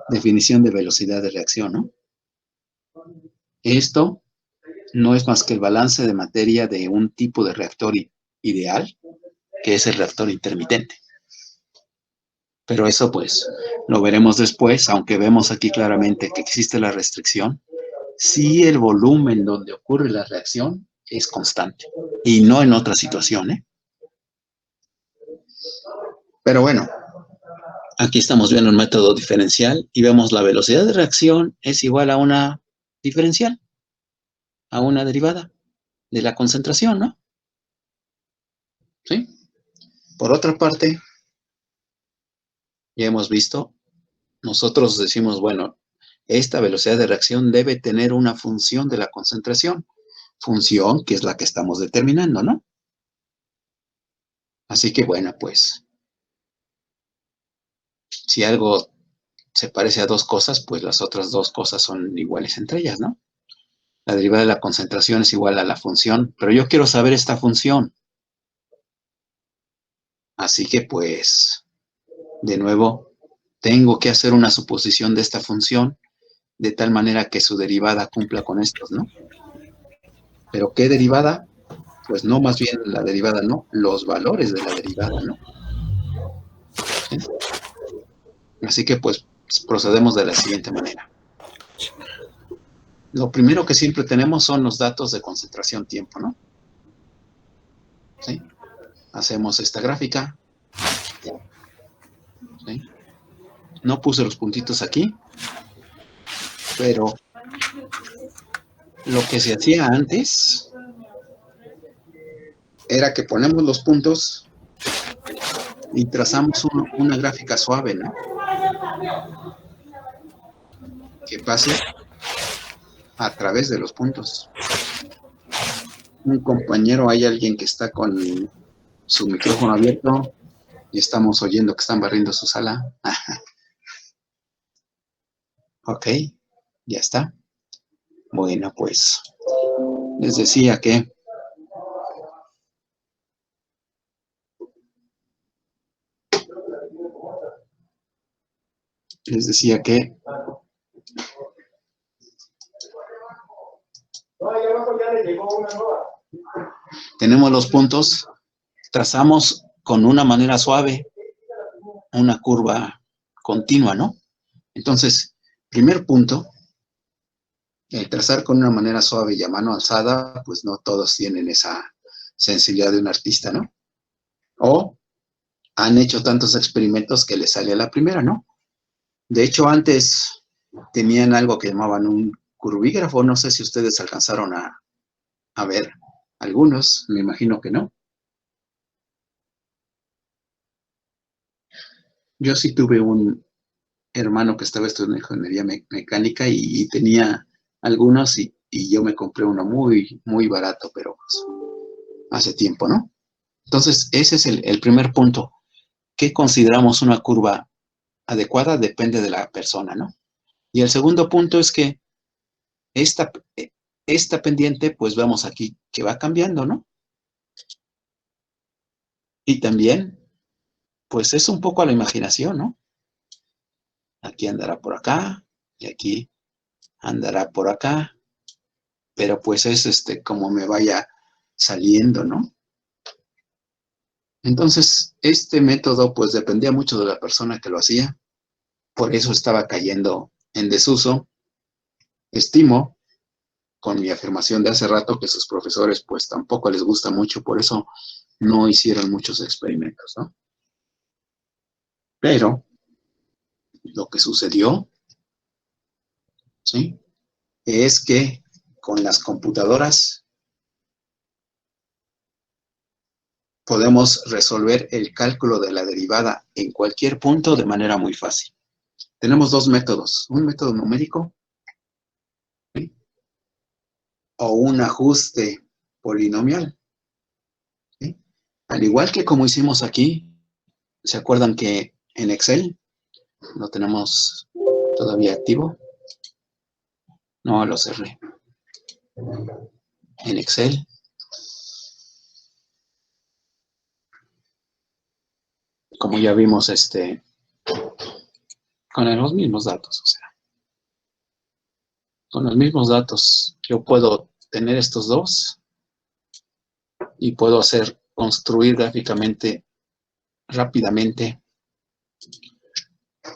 definición de velocidad de reacción, ¿no? Esto no es más que el balance de materia de un tipo de reactor ideal, que es el reactor intermitente. Pero eso pues lo veremos después, aunque vemos aquí claramente que existe la restricción, si el volumen donde ocurre la reacción es constante y no en otra situación, ¿eh? Pero bueno, aquí estamos viendo un método diferencial y vemos la velocidad de reacción es igual a una diferencial, a una derivada de la concentración, ¿no? ¿Sí? Por otra parte, ya hemos visto, nosotros decimos, bueno, esta velocidad de reacción debe tener una función de la concentración, función que es la que estamos determinando, ¿no? Así que bueno, pues, si algo se parece a dos cosas, pues las otras dos cosas son iguales entre ellas, ¿no? La derivada de la concentración es igual a la función, pero yo quiero saber esta función. Así que pues, de nuevo, tengo que hacer una suposición de esta función de tal manera que su derivada cumpla con estos, ¿no? ¿Pero qué derivada? Pues no, más bien la derivada, no, los valores de la derivada, ¿no? ¿Sí? Así que pues procedemos de la siguiente manera. Lo primero que siempre tenemos son los datos de concentración-tiempo, ¿no? ¿Sí? Hacemos esta gráfica. ¿Sí? No puse los puntitos aquí, pero lo que se hacía antes era que ponemos los puntos y trazamos una gráfica suave, ¿no? Que pase a través de los puntos. Un compañero, hay alguien que está con su micrófono abierto y estamos oyendo que están barriendo su sala. Ok, ya está. Bueno, pues les decía que tenemos los puntos, trazamos con una manera suave una curva continua, ¿no? Entonces, primer punto, el trazar con una manera suave y a mano alzada, pues no todos tienen esa sensibilidad de un artista, ¿no? O han hecho tantos experimentos que les sale a la primera, ¿no? De hecho, antes tenían algo que llamaban un curvígrafo, no sé si ustedes alcanzaron a ver algunos, me imagino que no. Yo sí tuve un hermano que estaba estudiando ingeniería mecánica y tenía algunos y yo me compré uno muy, muy barato, pero pues, hace tiempo, ¿no? Entonces, ese es el primer punto. ¿Qué consideramos una curva adecuada? Depende de la persona, ¿no? Y el segundo punto es que esta pendiente, pues vemos aquí que va cambiando, ¿no? Y también, pues es un poco a la imaginación, ¿no? Aquí andará por acá y aquí andará por acá, pero pues es como me vaya saliendo, ¿no? Entonces, este método pues dependía mucho de la persona que lo hacía, por eso estaba cayendo en desuso. Estimo, con mi afirmación de hace rato, que sus profesores pues tampoco les gusta mucho, por eso no hicieron muchos experimentos, ¿no? Pero lo que sucedió, ¿sí? Es que con las computadoras podemos resolver el cálculo de la derivada en cualquier punto de manera muy fácil. Tenemos dos métodos, un método numérico, ¿sí? O un ajuste polinomial, ¿sí? Al igual que como hicimos aquí, ¿se acuerdan que en Excel Lo tenemos todavía activo. No, lo cerré. En Excel. Como ya vimos, con los mismos datos, o sea, con los mismos datos, yo puedo tener estos dos y puedo construir gráficamente, rápidamente,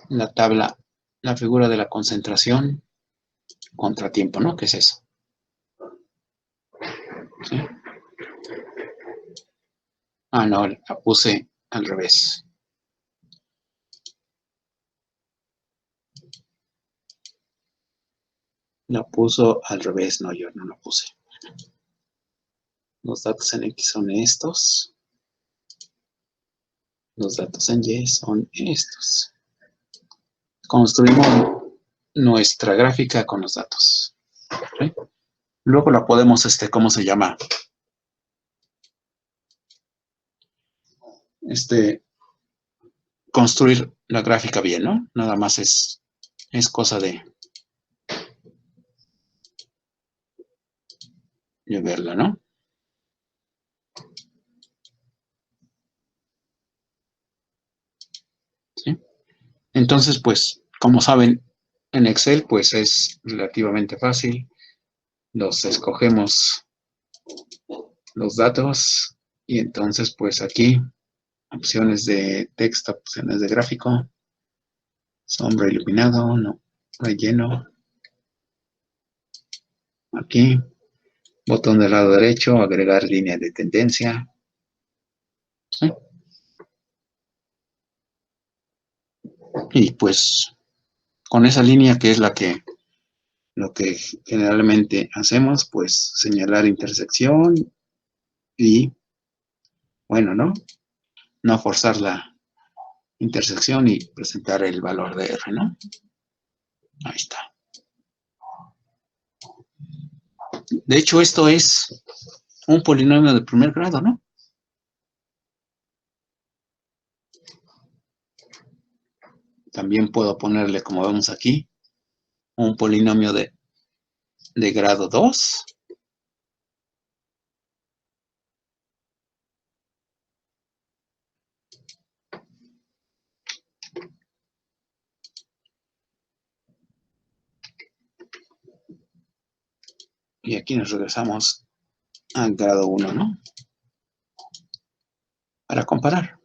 la tabla, la figura de la concentración, contratiempo, ¿no? ¿Qué es eso? ¿Sí? Ah, no, la puse al revés. La puso al revés, no, yo no la puse. Los datos en X son estos. Los datos en Y son estos. Construimos nuestra gráfica con los datos. ¿Sí? Luego la podemos, ¿cómo se llama? Construir la gráfica bien, ¿no? Nada más es cosa de verla, ¿no? ¿Sí? Entonces, pues, como saben, en Excel, pues es relativamente fácil. Los escogemos los datos y entonces, pues aquí, opciones de texto, opciones de gráfico, sombra iluminado, no, relleno. Aquí, botón del lado derecho, agregar línea de tendencia. ¿Sí? Y pues con esa línea que es lo que generalmente hacemos, pues señalar intersección y, bueno, ¿no? No forzar la intersección y presentar el valor de R, ¿no? Ahí está. De hecho, esto es un polinomio de primer grado, ¿no? También puedo ponerle, como vemos aquí, un polinomio de grado 2. Y aquí nos regresamos al grado 1, ¿no? Para comparar.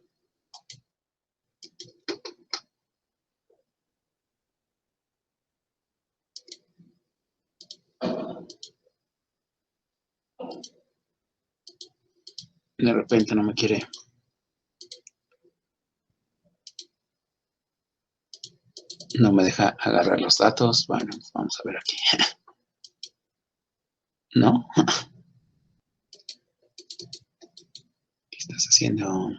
De repente no me quiere. No me deja agarrar los datos. Bueno, vamos a ver aquí. ¿No? ¿Qué estás haciendo? ¿No?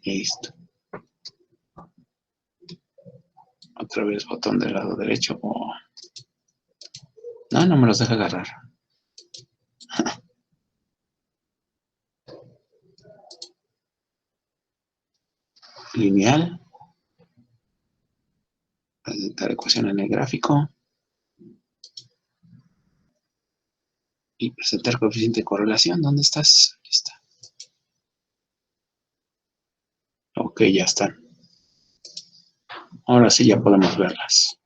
Listo. Otra vez botón del lado derecho. Oh. No, no me los deja agarrar. Lineal. Presentar ecuación en el gráfico. Y presentar coeficiente de correlación. ¿Dónde estás? Aquí está. Ok, ya están. Ahora sí ya podemos verlas.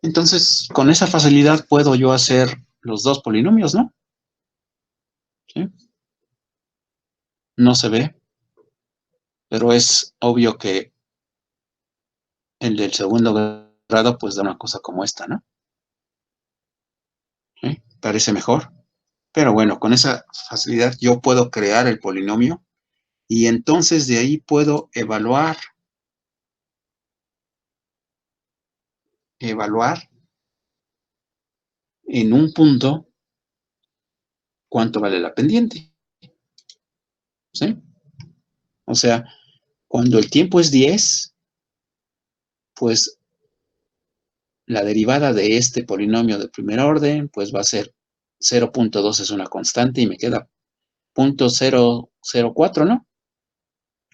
Entonces, con esa facilidad puedo yo hacer los dos polinomios, ¿no? ¿Sí? No se ve, pero es obvio que el del segundo grado pues da una cosa como esta, ¿no? ¿Sí? Parece mejor. Pero bueno, con esa facilidad yo puedo crear el polinomio y entonces de ahí puedo evaluar en un punto cuánto vale la pendiente. ¿Sí? O sea, cuando el tiempo es 10, pues la derivada de este polinomio de primer orden, pues va a ser 0.2 es una constante y me queda 0.004, ¿no?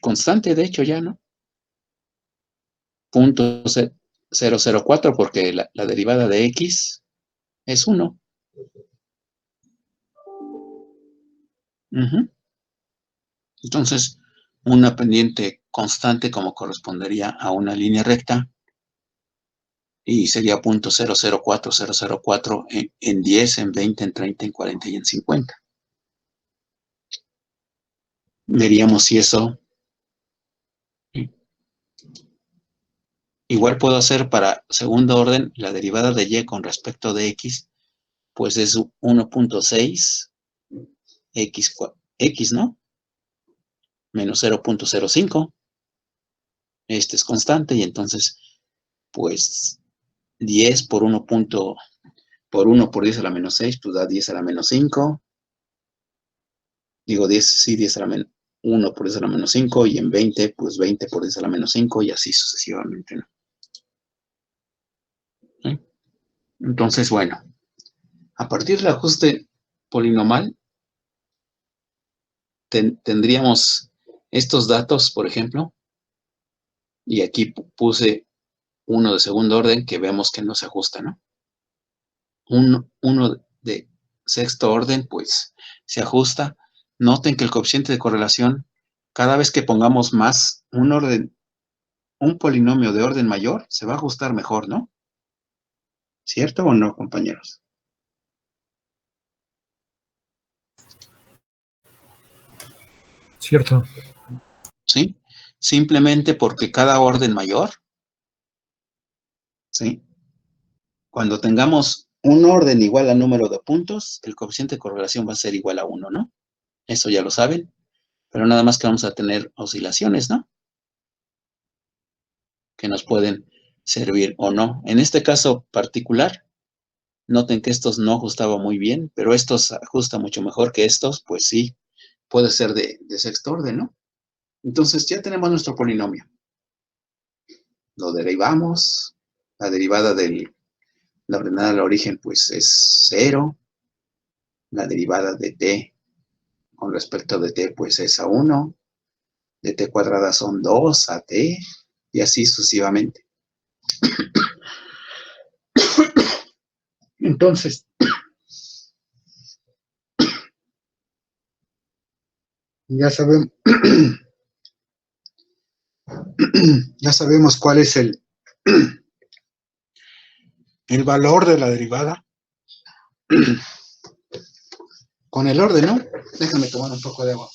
Constante, de hecho, ya, ¿no? 0.004 porque la derivada de x es 1. Entonces, una pendiente constante como correspondería a una línea recta y sería 0.004004 en 10, en 20, en 30, en 40 y en 50. Veríamos si eso igual puedo hacer para segundo orden la derivada de y con respecto de x, pues es 1.6 x, ¿no? Menos 0.05. Este es constante y entonces, pues 10 por 1 por 10 a la menos 6, pues da 10 a la menos 5. Digo 10, sí, 10 a la menos 1 por 10 a la menos 5 y en 20, pues 20 por 10 a la menos 5 y así sucesivamente, ¿no? ¿Sí? Entonces, bueno, a partir del ajuste polinomial, tendríamos estos datos, por ejemplo, y aquí puse uno de segundo orden que vemos que no se ajusta, ¿no? Uno de sexto orden, pues se ajusta. Noten que el coeficiente de correlación, cada vez que pongamos más un polinomio de orden mayor, se va a ajustar mejor, ¿no? ¿Cierto o no, compañeros? Cierto. ¿Sí? Simplemente porque cada orden mayor, ¿sí? Cuando tengamos un orden igual al número de puntos, el coeficiente de correlación va a ser igual a 1, ¿no? Eso ya lo saben, pero nada más que vamos a tener oscilaciones, ¿no? Que nos pueden servir o no. En este caso particular, noten que estos no ajustaban muy bien, pero estos ajustan mucho mejor que estos, pues sí, puede ser de sexto orden, ¿no? Entonces ya tenemos nuestro polinomio. Lo derivamos, la derivada de la ordenada al origen, pues es 0, la derivada de t con respecto de t, pues es a 1, de t cuadrada son 2 a t, y así sucesivamente. Entonces, ya sabemos, ya sabemos cuál es el valor de la derivada con el orden, ¿no? Déjame tomar un poco de agua.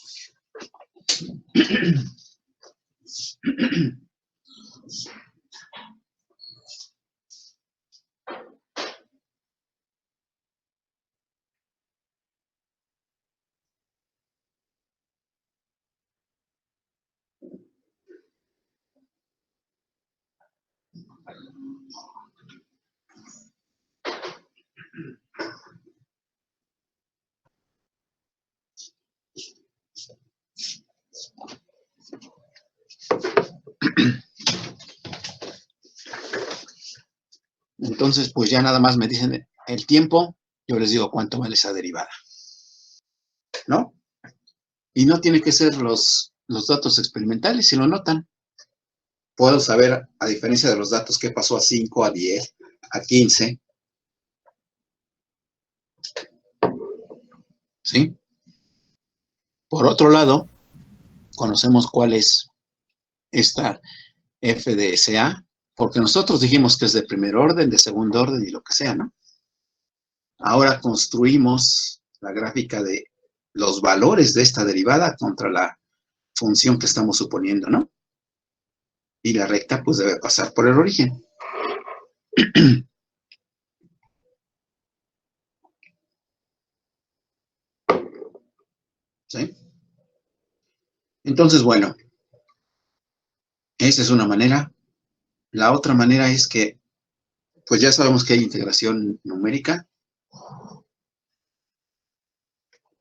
Entonces, pues ya nada más me dicen el tiempo, yo les digo cuánto vale esa derivada, ¿no? Y no tiene que ser los datos experimentales, si lo notan. Puedo saber, a diferencia de los datos, qué pasó a 5, a 10, a 15. ¿Sí? Por otro lado, conocemos cuál es esta f de SA, porque nosotros dijimos que es de primer orden, de segundo orden y lo que sea, ¿no? Ahora construimos la gráfica de los valores de esta derivada contra la función que estamos suponiendo, ¿no? Y la recta pues debe pasar por el origen. ¿Sí? Entonces, bueno, esa es una manera. La otra manera es que, pues ya sabemos que hay integración numérica.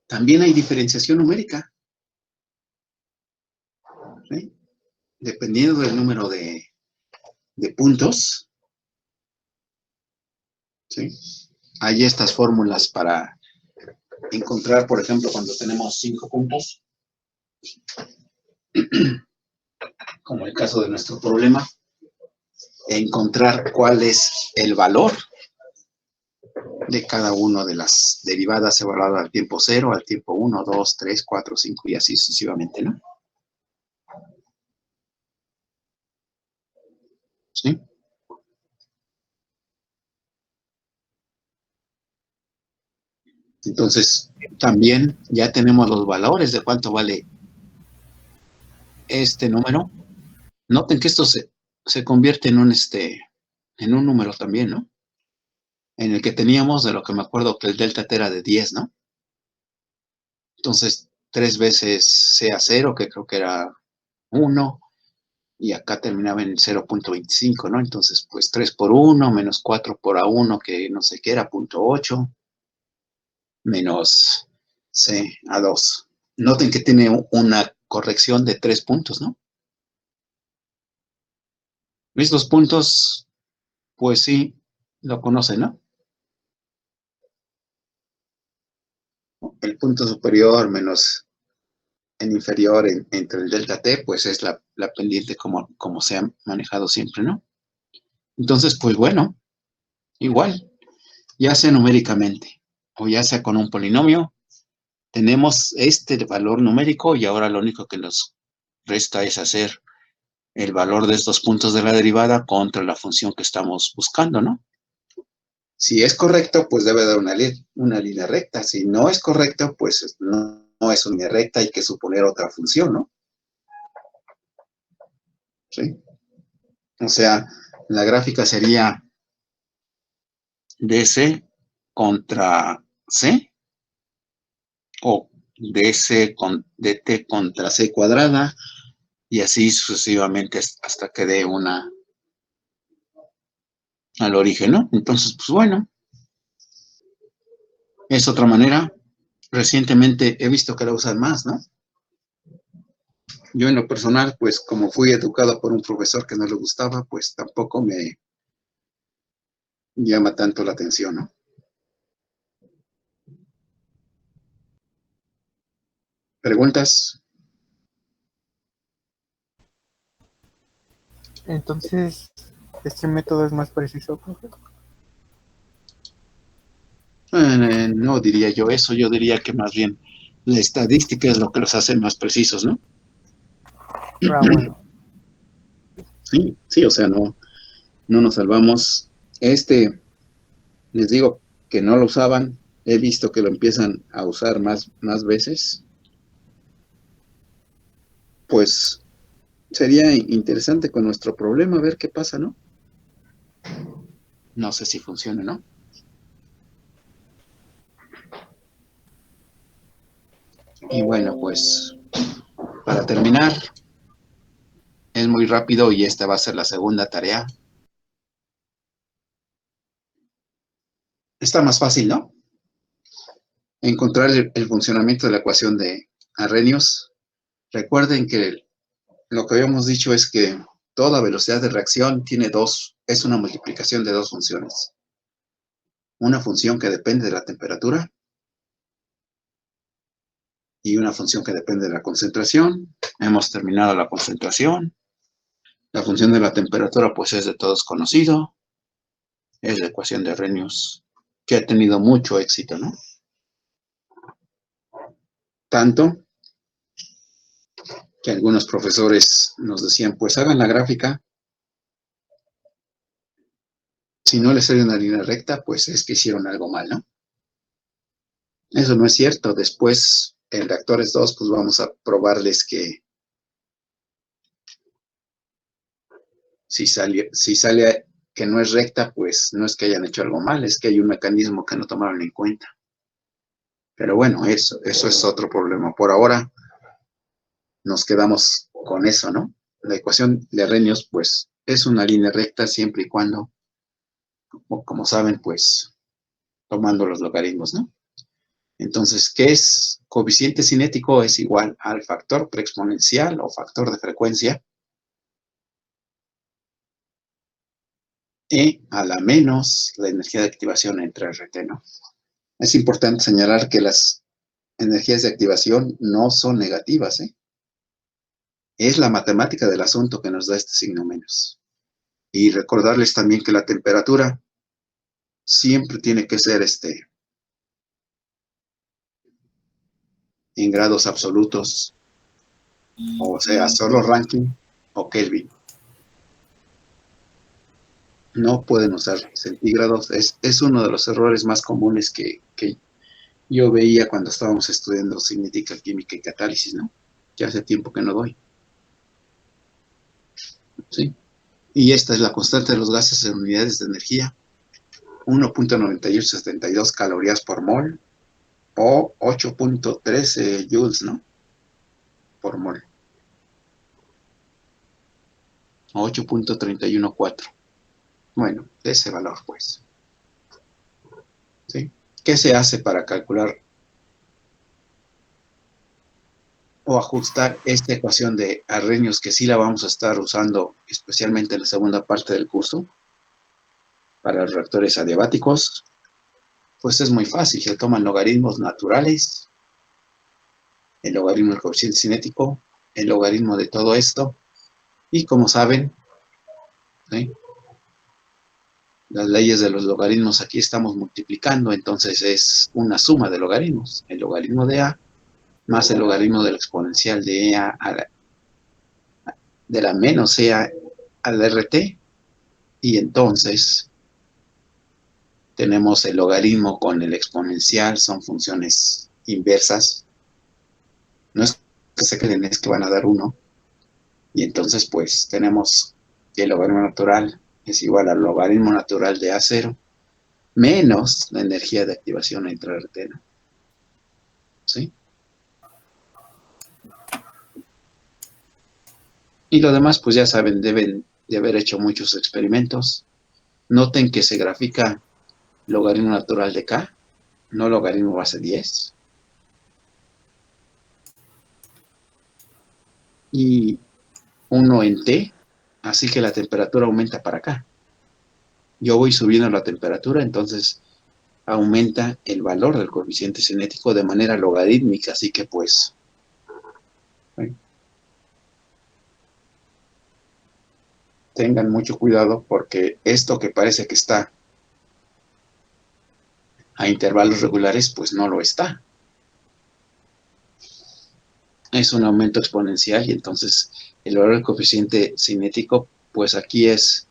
También hay diferenciación numérica. ¿Sí? Dependiendo del número de puntos, ¿sí? Hay estas fórmulas para encontrar, por ejemplo, cuando tenemos 5 puntos, como el caso de nuestro problema, encontrar cuál es el valor de cada una de las derivadas evaluadas al tiempo 0, al tiempo 1, 2, 3, 4, 5 y así sucesivamente, ¿no? ¿Sí? Entonces, también ya tenemos los valores de cuánto vale este número. Noten que esto se convierte en un número también, ¿no? En el que teníamos, de lo que me acuerdo, que el delta t era de 10, ¿no? Entonces, 3 veces sea 0, que creo que era 1, y acá terminaba en 0.25, ¿no? Entonces, pues 3 por 1, menos 4 por A1, que no sé qué era, 0.8, menos C A2. Noten que tiene una corrección de 3 puntos, ¿no? Estos puntos, pues sí, lo conocen, ¿no? El punto superior menos el inferior entre el delta t, pues es la pendiente como se ha manejado siempre, ¿no? Entonces, pues bueno, igual, ya sea numéricamente o ya sea con un polinomio, tenemos este valor numérico y ahora lo único que nos resta es hacer el valor de estos puntos de la derivada contra la función que estamos buscando, ¿no? Si es correcto, pues debe dar una línea recta. Si no es correcto, pues no es una línea recta, hay que suponer otra función, ¿no? ¿Sí? O sea, la gráfica sería DC contra C o DC con DT contra C cuadrada y así sucesivamente hasta que dé una al origen, ¿no? Entonces, pues bueno, es otra manera. Recientemente he visto que la usan más, ¿no? Yo en lo personal, pues como fui educado por un profesor que no le gustaba, pues tampoco me llama tanto la atención, ¿no? ¿Preguntas? Entonces, este método es más preciso, profe. No diría yo eso, yo diría que más bien la estadística es lo que los hace más precisos, ¿no? Ah, bueno. Sí, sí, o sea, no nos salvamos. Les digo que no lo usaban, he visto que lo empiezan a usar más veces. Pues sería interesante con nuestro problema ver qué pasa, ¿no? No sé si funciona, ¿no? Y bueno, pues para terminar, es muy rápido y esta va a ser la segunda tarea. Está más fácil, ¿no? Encontrar el funcionamiento de la ecuación de Arrhenius. Recuerden que lo que habíamos dicho es que toda velocidad de reacción es una multiplicación de dos funciones. Una función que depende de la temperatura y una función que depende de la concentración. Hemos terminado la concentración. La función de la temperatura, pues, es de todos conocido. Es la ecuación de Arrhenius, que ha tenido mucho éxito, ¿no? Tanto que algunos profesores nos decían, pues hagan la gráfica. Si no les sale una línea recta, pues es que hicieron algo mal, ¿no? Eso no es cierto. Después, en reactores 2, pues vamos a probarles que si sale que no es recta, pues no es que hayan hecho algo mal, es que hay un mecanismo que no tomaron en cuenta. Pero bueno, eso es otro problema. Por ahora nos quedamos con eso, ¿no? La ecuación de Arrhenius, pues, es una línea recta siempre y cuando, como saben, pues, tomando los logaritmos, ¿no? Entonces, ¿qué es? Coeficiente cinético es igual al factor preexponencial o factor de frecuencia E a la menos la energía de activación entre RT, ¿no? Es importante señalar que las energías de activación no son negativas, ¿eh? Es la matemática del asunto que nos da este signo menos. Y recordarles también que la temperatura siempre tiene que ser en grados absolutos, o sea, solo Rankine o Kelvin. No pueden usar centígrados. Es uno de los errores más comunes que yo veía cuando estábamos estudiando cinética, química y catálisis, ¿no? Que hace tiempo que no doy. ¿Sí? Y esta es la constante de los gases en unidades de energía. 1.9872 calorías por mol o 8.13 joules, ¿no? Por mol. 8.314. Bueno, ese valor, pues. ¿Sí? ¿Qué se hace para calcular o ajustar esta ecuación de Arrhenius, que sí la vamos a estar usando especialmente en la segunda parte del curso para los reactores adiabáticos? Pues es muy fácil. Se toman logaritmos naturales, el logaritmo del coeficiente cinético, el logaritmo de todo esto, y como saben, ¿sí?, las leyes de los logaritmos aquí estamos multiplicando, entonces es una suma de logaritmos. El logaritmo de A más el logaritmo del exponencial de EA de la menos EA al RT, y entonces tenemos el logaritmo con el exponencial, son funciones inversas. No es que se creen, es que van a dar 1. Y entonces pues tenemos que el logaritmo natural es igual al logaritmo natural de A0 menos la energía de activación entre RT, ¿no? ¿Sí? Y lo demás, pues ya saben, deben de haber hecho muchos experimentos. Noten que se grafica logaritmo natural de K, no logaritmo base 10. Y 1 en T, así que la temperatura aumenta para acá. Yo voy subiendo la temperatura, entonces aumenta el valor del coeficiente cinético de manera logarítmica, así que pues tengan mucho cuidado, porque esto que parece que está a intervalos regulares, pues no lo está. Es un aumento exponencial y entonces el valor del coeficiente cinético, pues aquí es,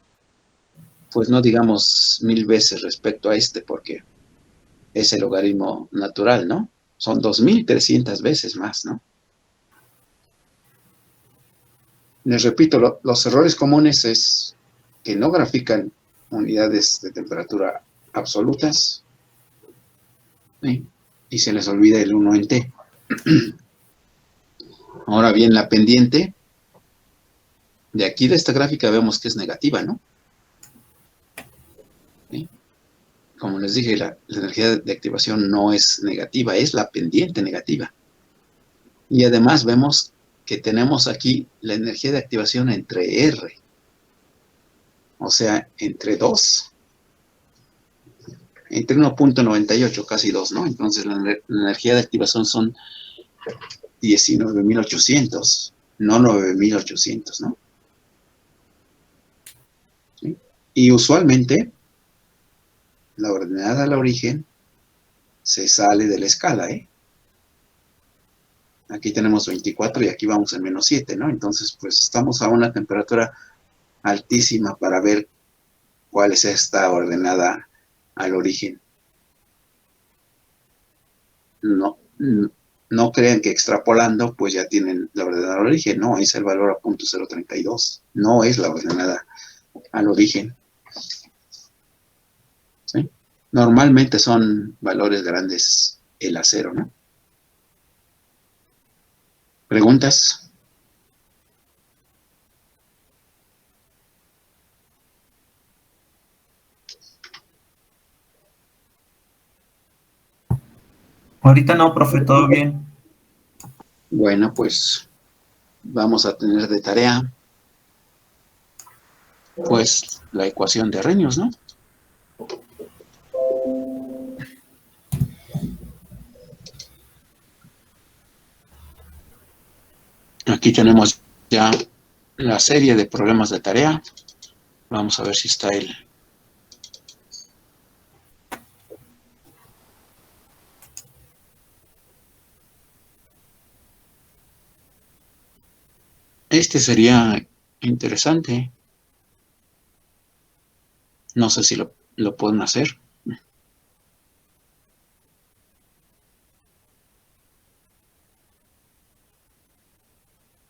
pues no digamos 1000 veces respecto a porque es el logaritmo natural, ¿no? Son 2300 veces más, ¿no? Les repito, los errores comunes es que no grafican unidades de temperatura absolutas, ¿sí?, y se les olvida el 1 en T. Ahora bien, la pendiente de aquí de esta gráfica vemos que es negativa, ¿no? ¿Sí? Como les dije, la energía de activación no es negativa, es la pendiente negativa. Y además vemos que tenemos aquí la energía de activación entre R, o sea, entre 2, entre 1.98, casi 2, ¿no? Entonces la energía de activación son 19.800, no 9.800, ¿no? ¿Sí? Y usualmente la ordenada al origen se sale de la escala, ¿eh? Aquí tenemos 24 y aquí vamos en -7, ¿no? Entonces, pues estamos a una temperatura altísima para ver cuál es esta ordenada al origen. No crean que extrapolando, pues ya tienen la ordenada al origen. No, es el valor a .032. No es la ordenada al origen. ¿Sí? Normalmente son valores grandes el A0, ¿no? ¿Preguntas? Ahorita no, profe, todo bien. Bueno, pues vamos a tener de tarea Pues la ecuación de Arrhenius, ¿no? Aquí tenemos ya la serie de problemas de tarea. Vamos a ver si está el... Este sería interesante. No sé si lo pueden hacer.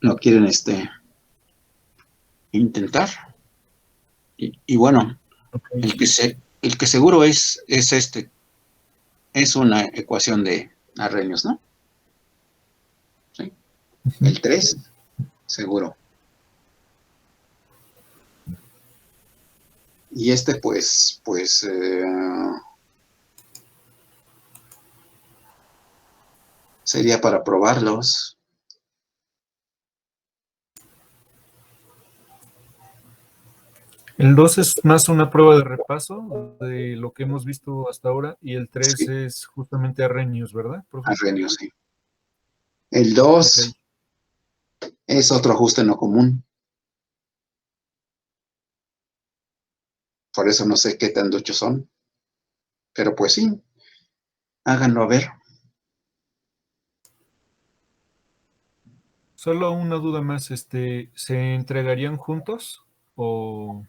¿Lo quieren intentar? Y bueno, el que seguro es este. Es una ecuación de Arrhenius, ¿no? ¿Sí? El 3, seguro. Y este, pues, sería para probarlos. El 2 es más una prueba de repaso de lo que hemos visto hasta ahora y el 3 Sí, es justamente Arrhenius, ¿verdad, profe? Arrhenius, sí. El 2 es otro ajuste no común. Por eso no sé qué tan duchos son. Pero pues sí, háganlo a ver. Solo una duda más, ¿se entregarían juntos o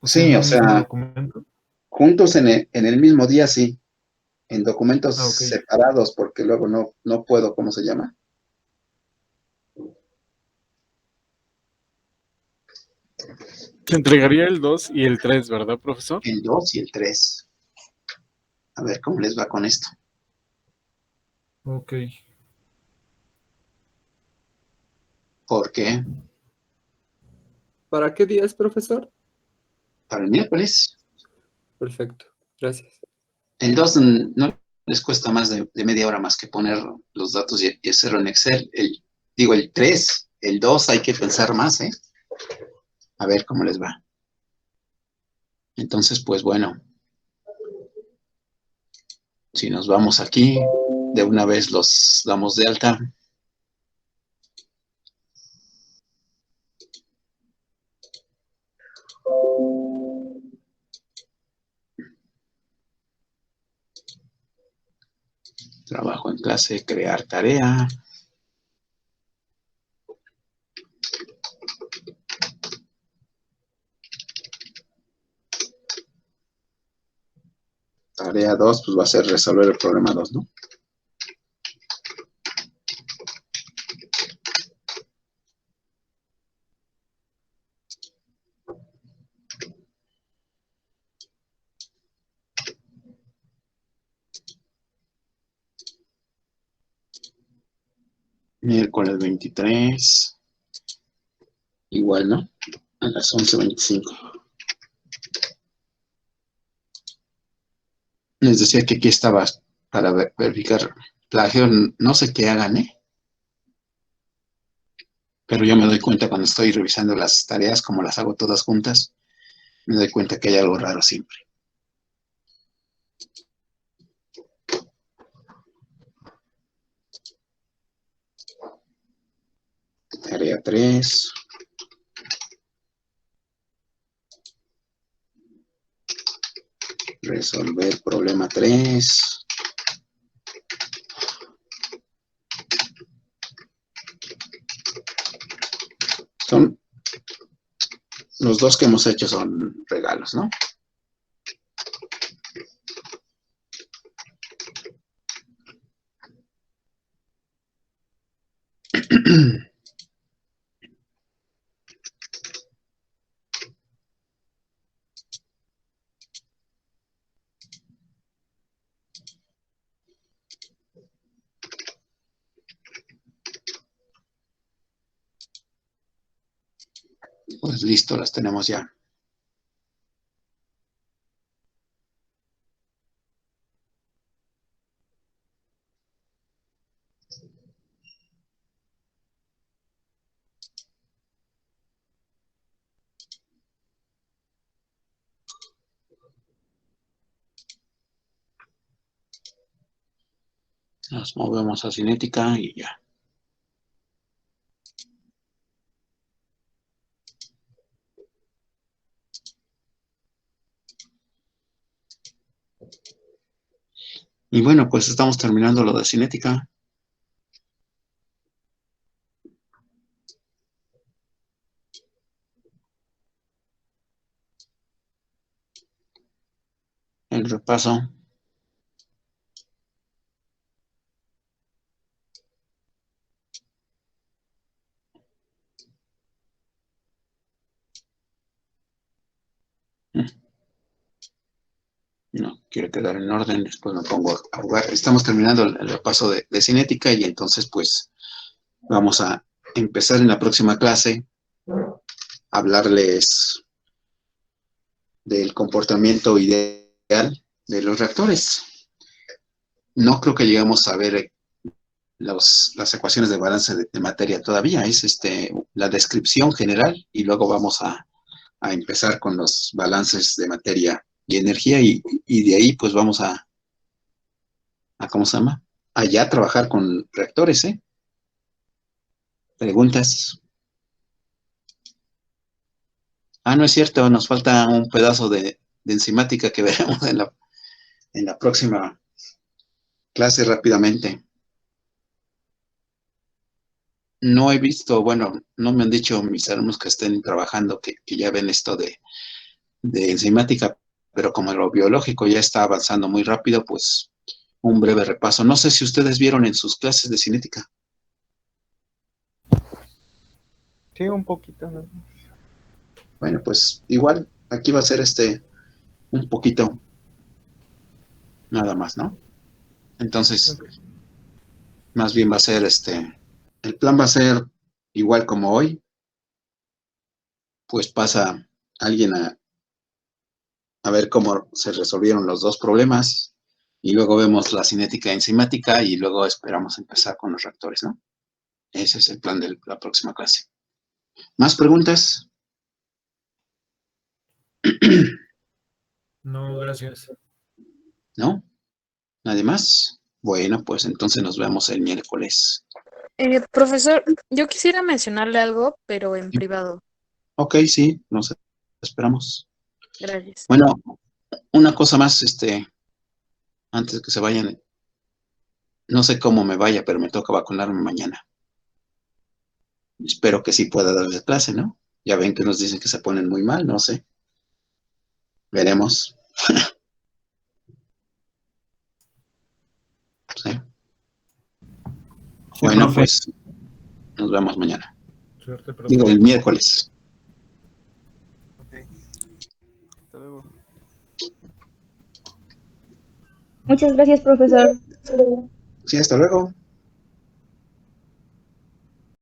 sea, Sí, en o un mismo sea, documento? juntos en el mismo día, sí. En documentos Ah, ok. separados, porque luego no puedo, ¿cómo se llama? Se entregaría el 2 y el 3, ¿verdad, profesor? El 2 y el 3. A ver cómo les va con esto. Ok. ¿Por qué? ¿Para qué día es, profesor? Para el miércoles. Perfecto, gracias. El 2 no les cuesta más de media hora más que poner los datos y hacerlo en Excel. Digo, el 3, el 2 hay que pensar más, ¿eh? A ver cómo les va. Entonces, pues bueno, si nos vamos aquí, de una vez los damos de alta. Trabajo en clase, crear tarea. Tarea 2, pues va a ser resolver el problema 2, ¿no? Miércoles 23. Igual, ¿no? A las 11:25. Les decía que aquí estaba para verificar plagio. No sé qué hagan, ¿eh? Pero yo me doy cuenta cuando estoy revisando las tareas, como las hago todas juntas, me doy cuenta que hay algo raro siempre. Tarea 3. Resolver problema 3. Son los dos que hemos hecho son regalos, ¿no? Pues listo, las tenemos ya. Nos movemos a cinética y ya. Y bueno, pues estamos terminando lo de cinética. El repaso. No quiero quedar en orden, después me pongo a jugar. Estamos terminando el repaso de cinética y entonces pues vamos a empezar en la próxima clase a hablarles del comportamiento ideal de los reactores. No creo que lleguemos a ver las ecuaciones de balance de materia todavía, es la descripción general y luego vamos a empezar con los balances de materia y energía y de ahí pues vamos a ¿cómo se llama? Allá trabajar con reactores, ¿eh? ¿Preguntas? Ah, no es cierto, nos falta un pedazo de enzimática que veremos en la próxima clase rápidamente. No he visto, bueno, no me han dicho mis alumnos que estén trabajando, que ya ven esto de enzimática, pero como lo biológico ya está avanzando muy rápido, pues un breve repaso. No sé si ustedes vieron en sus clases de cinética. Sí, un poquito, ¿no? Bueno, pues igual, aquí va a ser un poquito, nada más, ¿no? Entonces, más bien va a ser el plan va a ser igual como hoy, pues pasa alguien a ver cómo se resolvieron los dos problemas y luego vemos la cinética enzimática y luego esperamos empezar con los reactores, ¿no? Ese es el plan de la próxima clase. ¿Más preguntas? No, gracias. ¿No? ¿Nadie más? Bueno, pues entonces nos vemos el miércoles. Profesor, yo quisiera mencionarle algo, pero en privado. Ok, sí, nos esperamos. Gracias. Bueno, una cosa más, antes de que se vayan, no sé cómo me vaya, pero me toca vacunarme mañana. Espero que sí pueda darles clase, ¿no? Ya ven que nos dicen que se ponen muy mal, no sé. Veremos. Sí. Sí, Bueno, profe. pues nos vemos mañana. Suerte, profe. Digo, el miércoles. Hasta luego. Muchas gracias, profesor. Sí, hasta luego.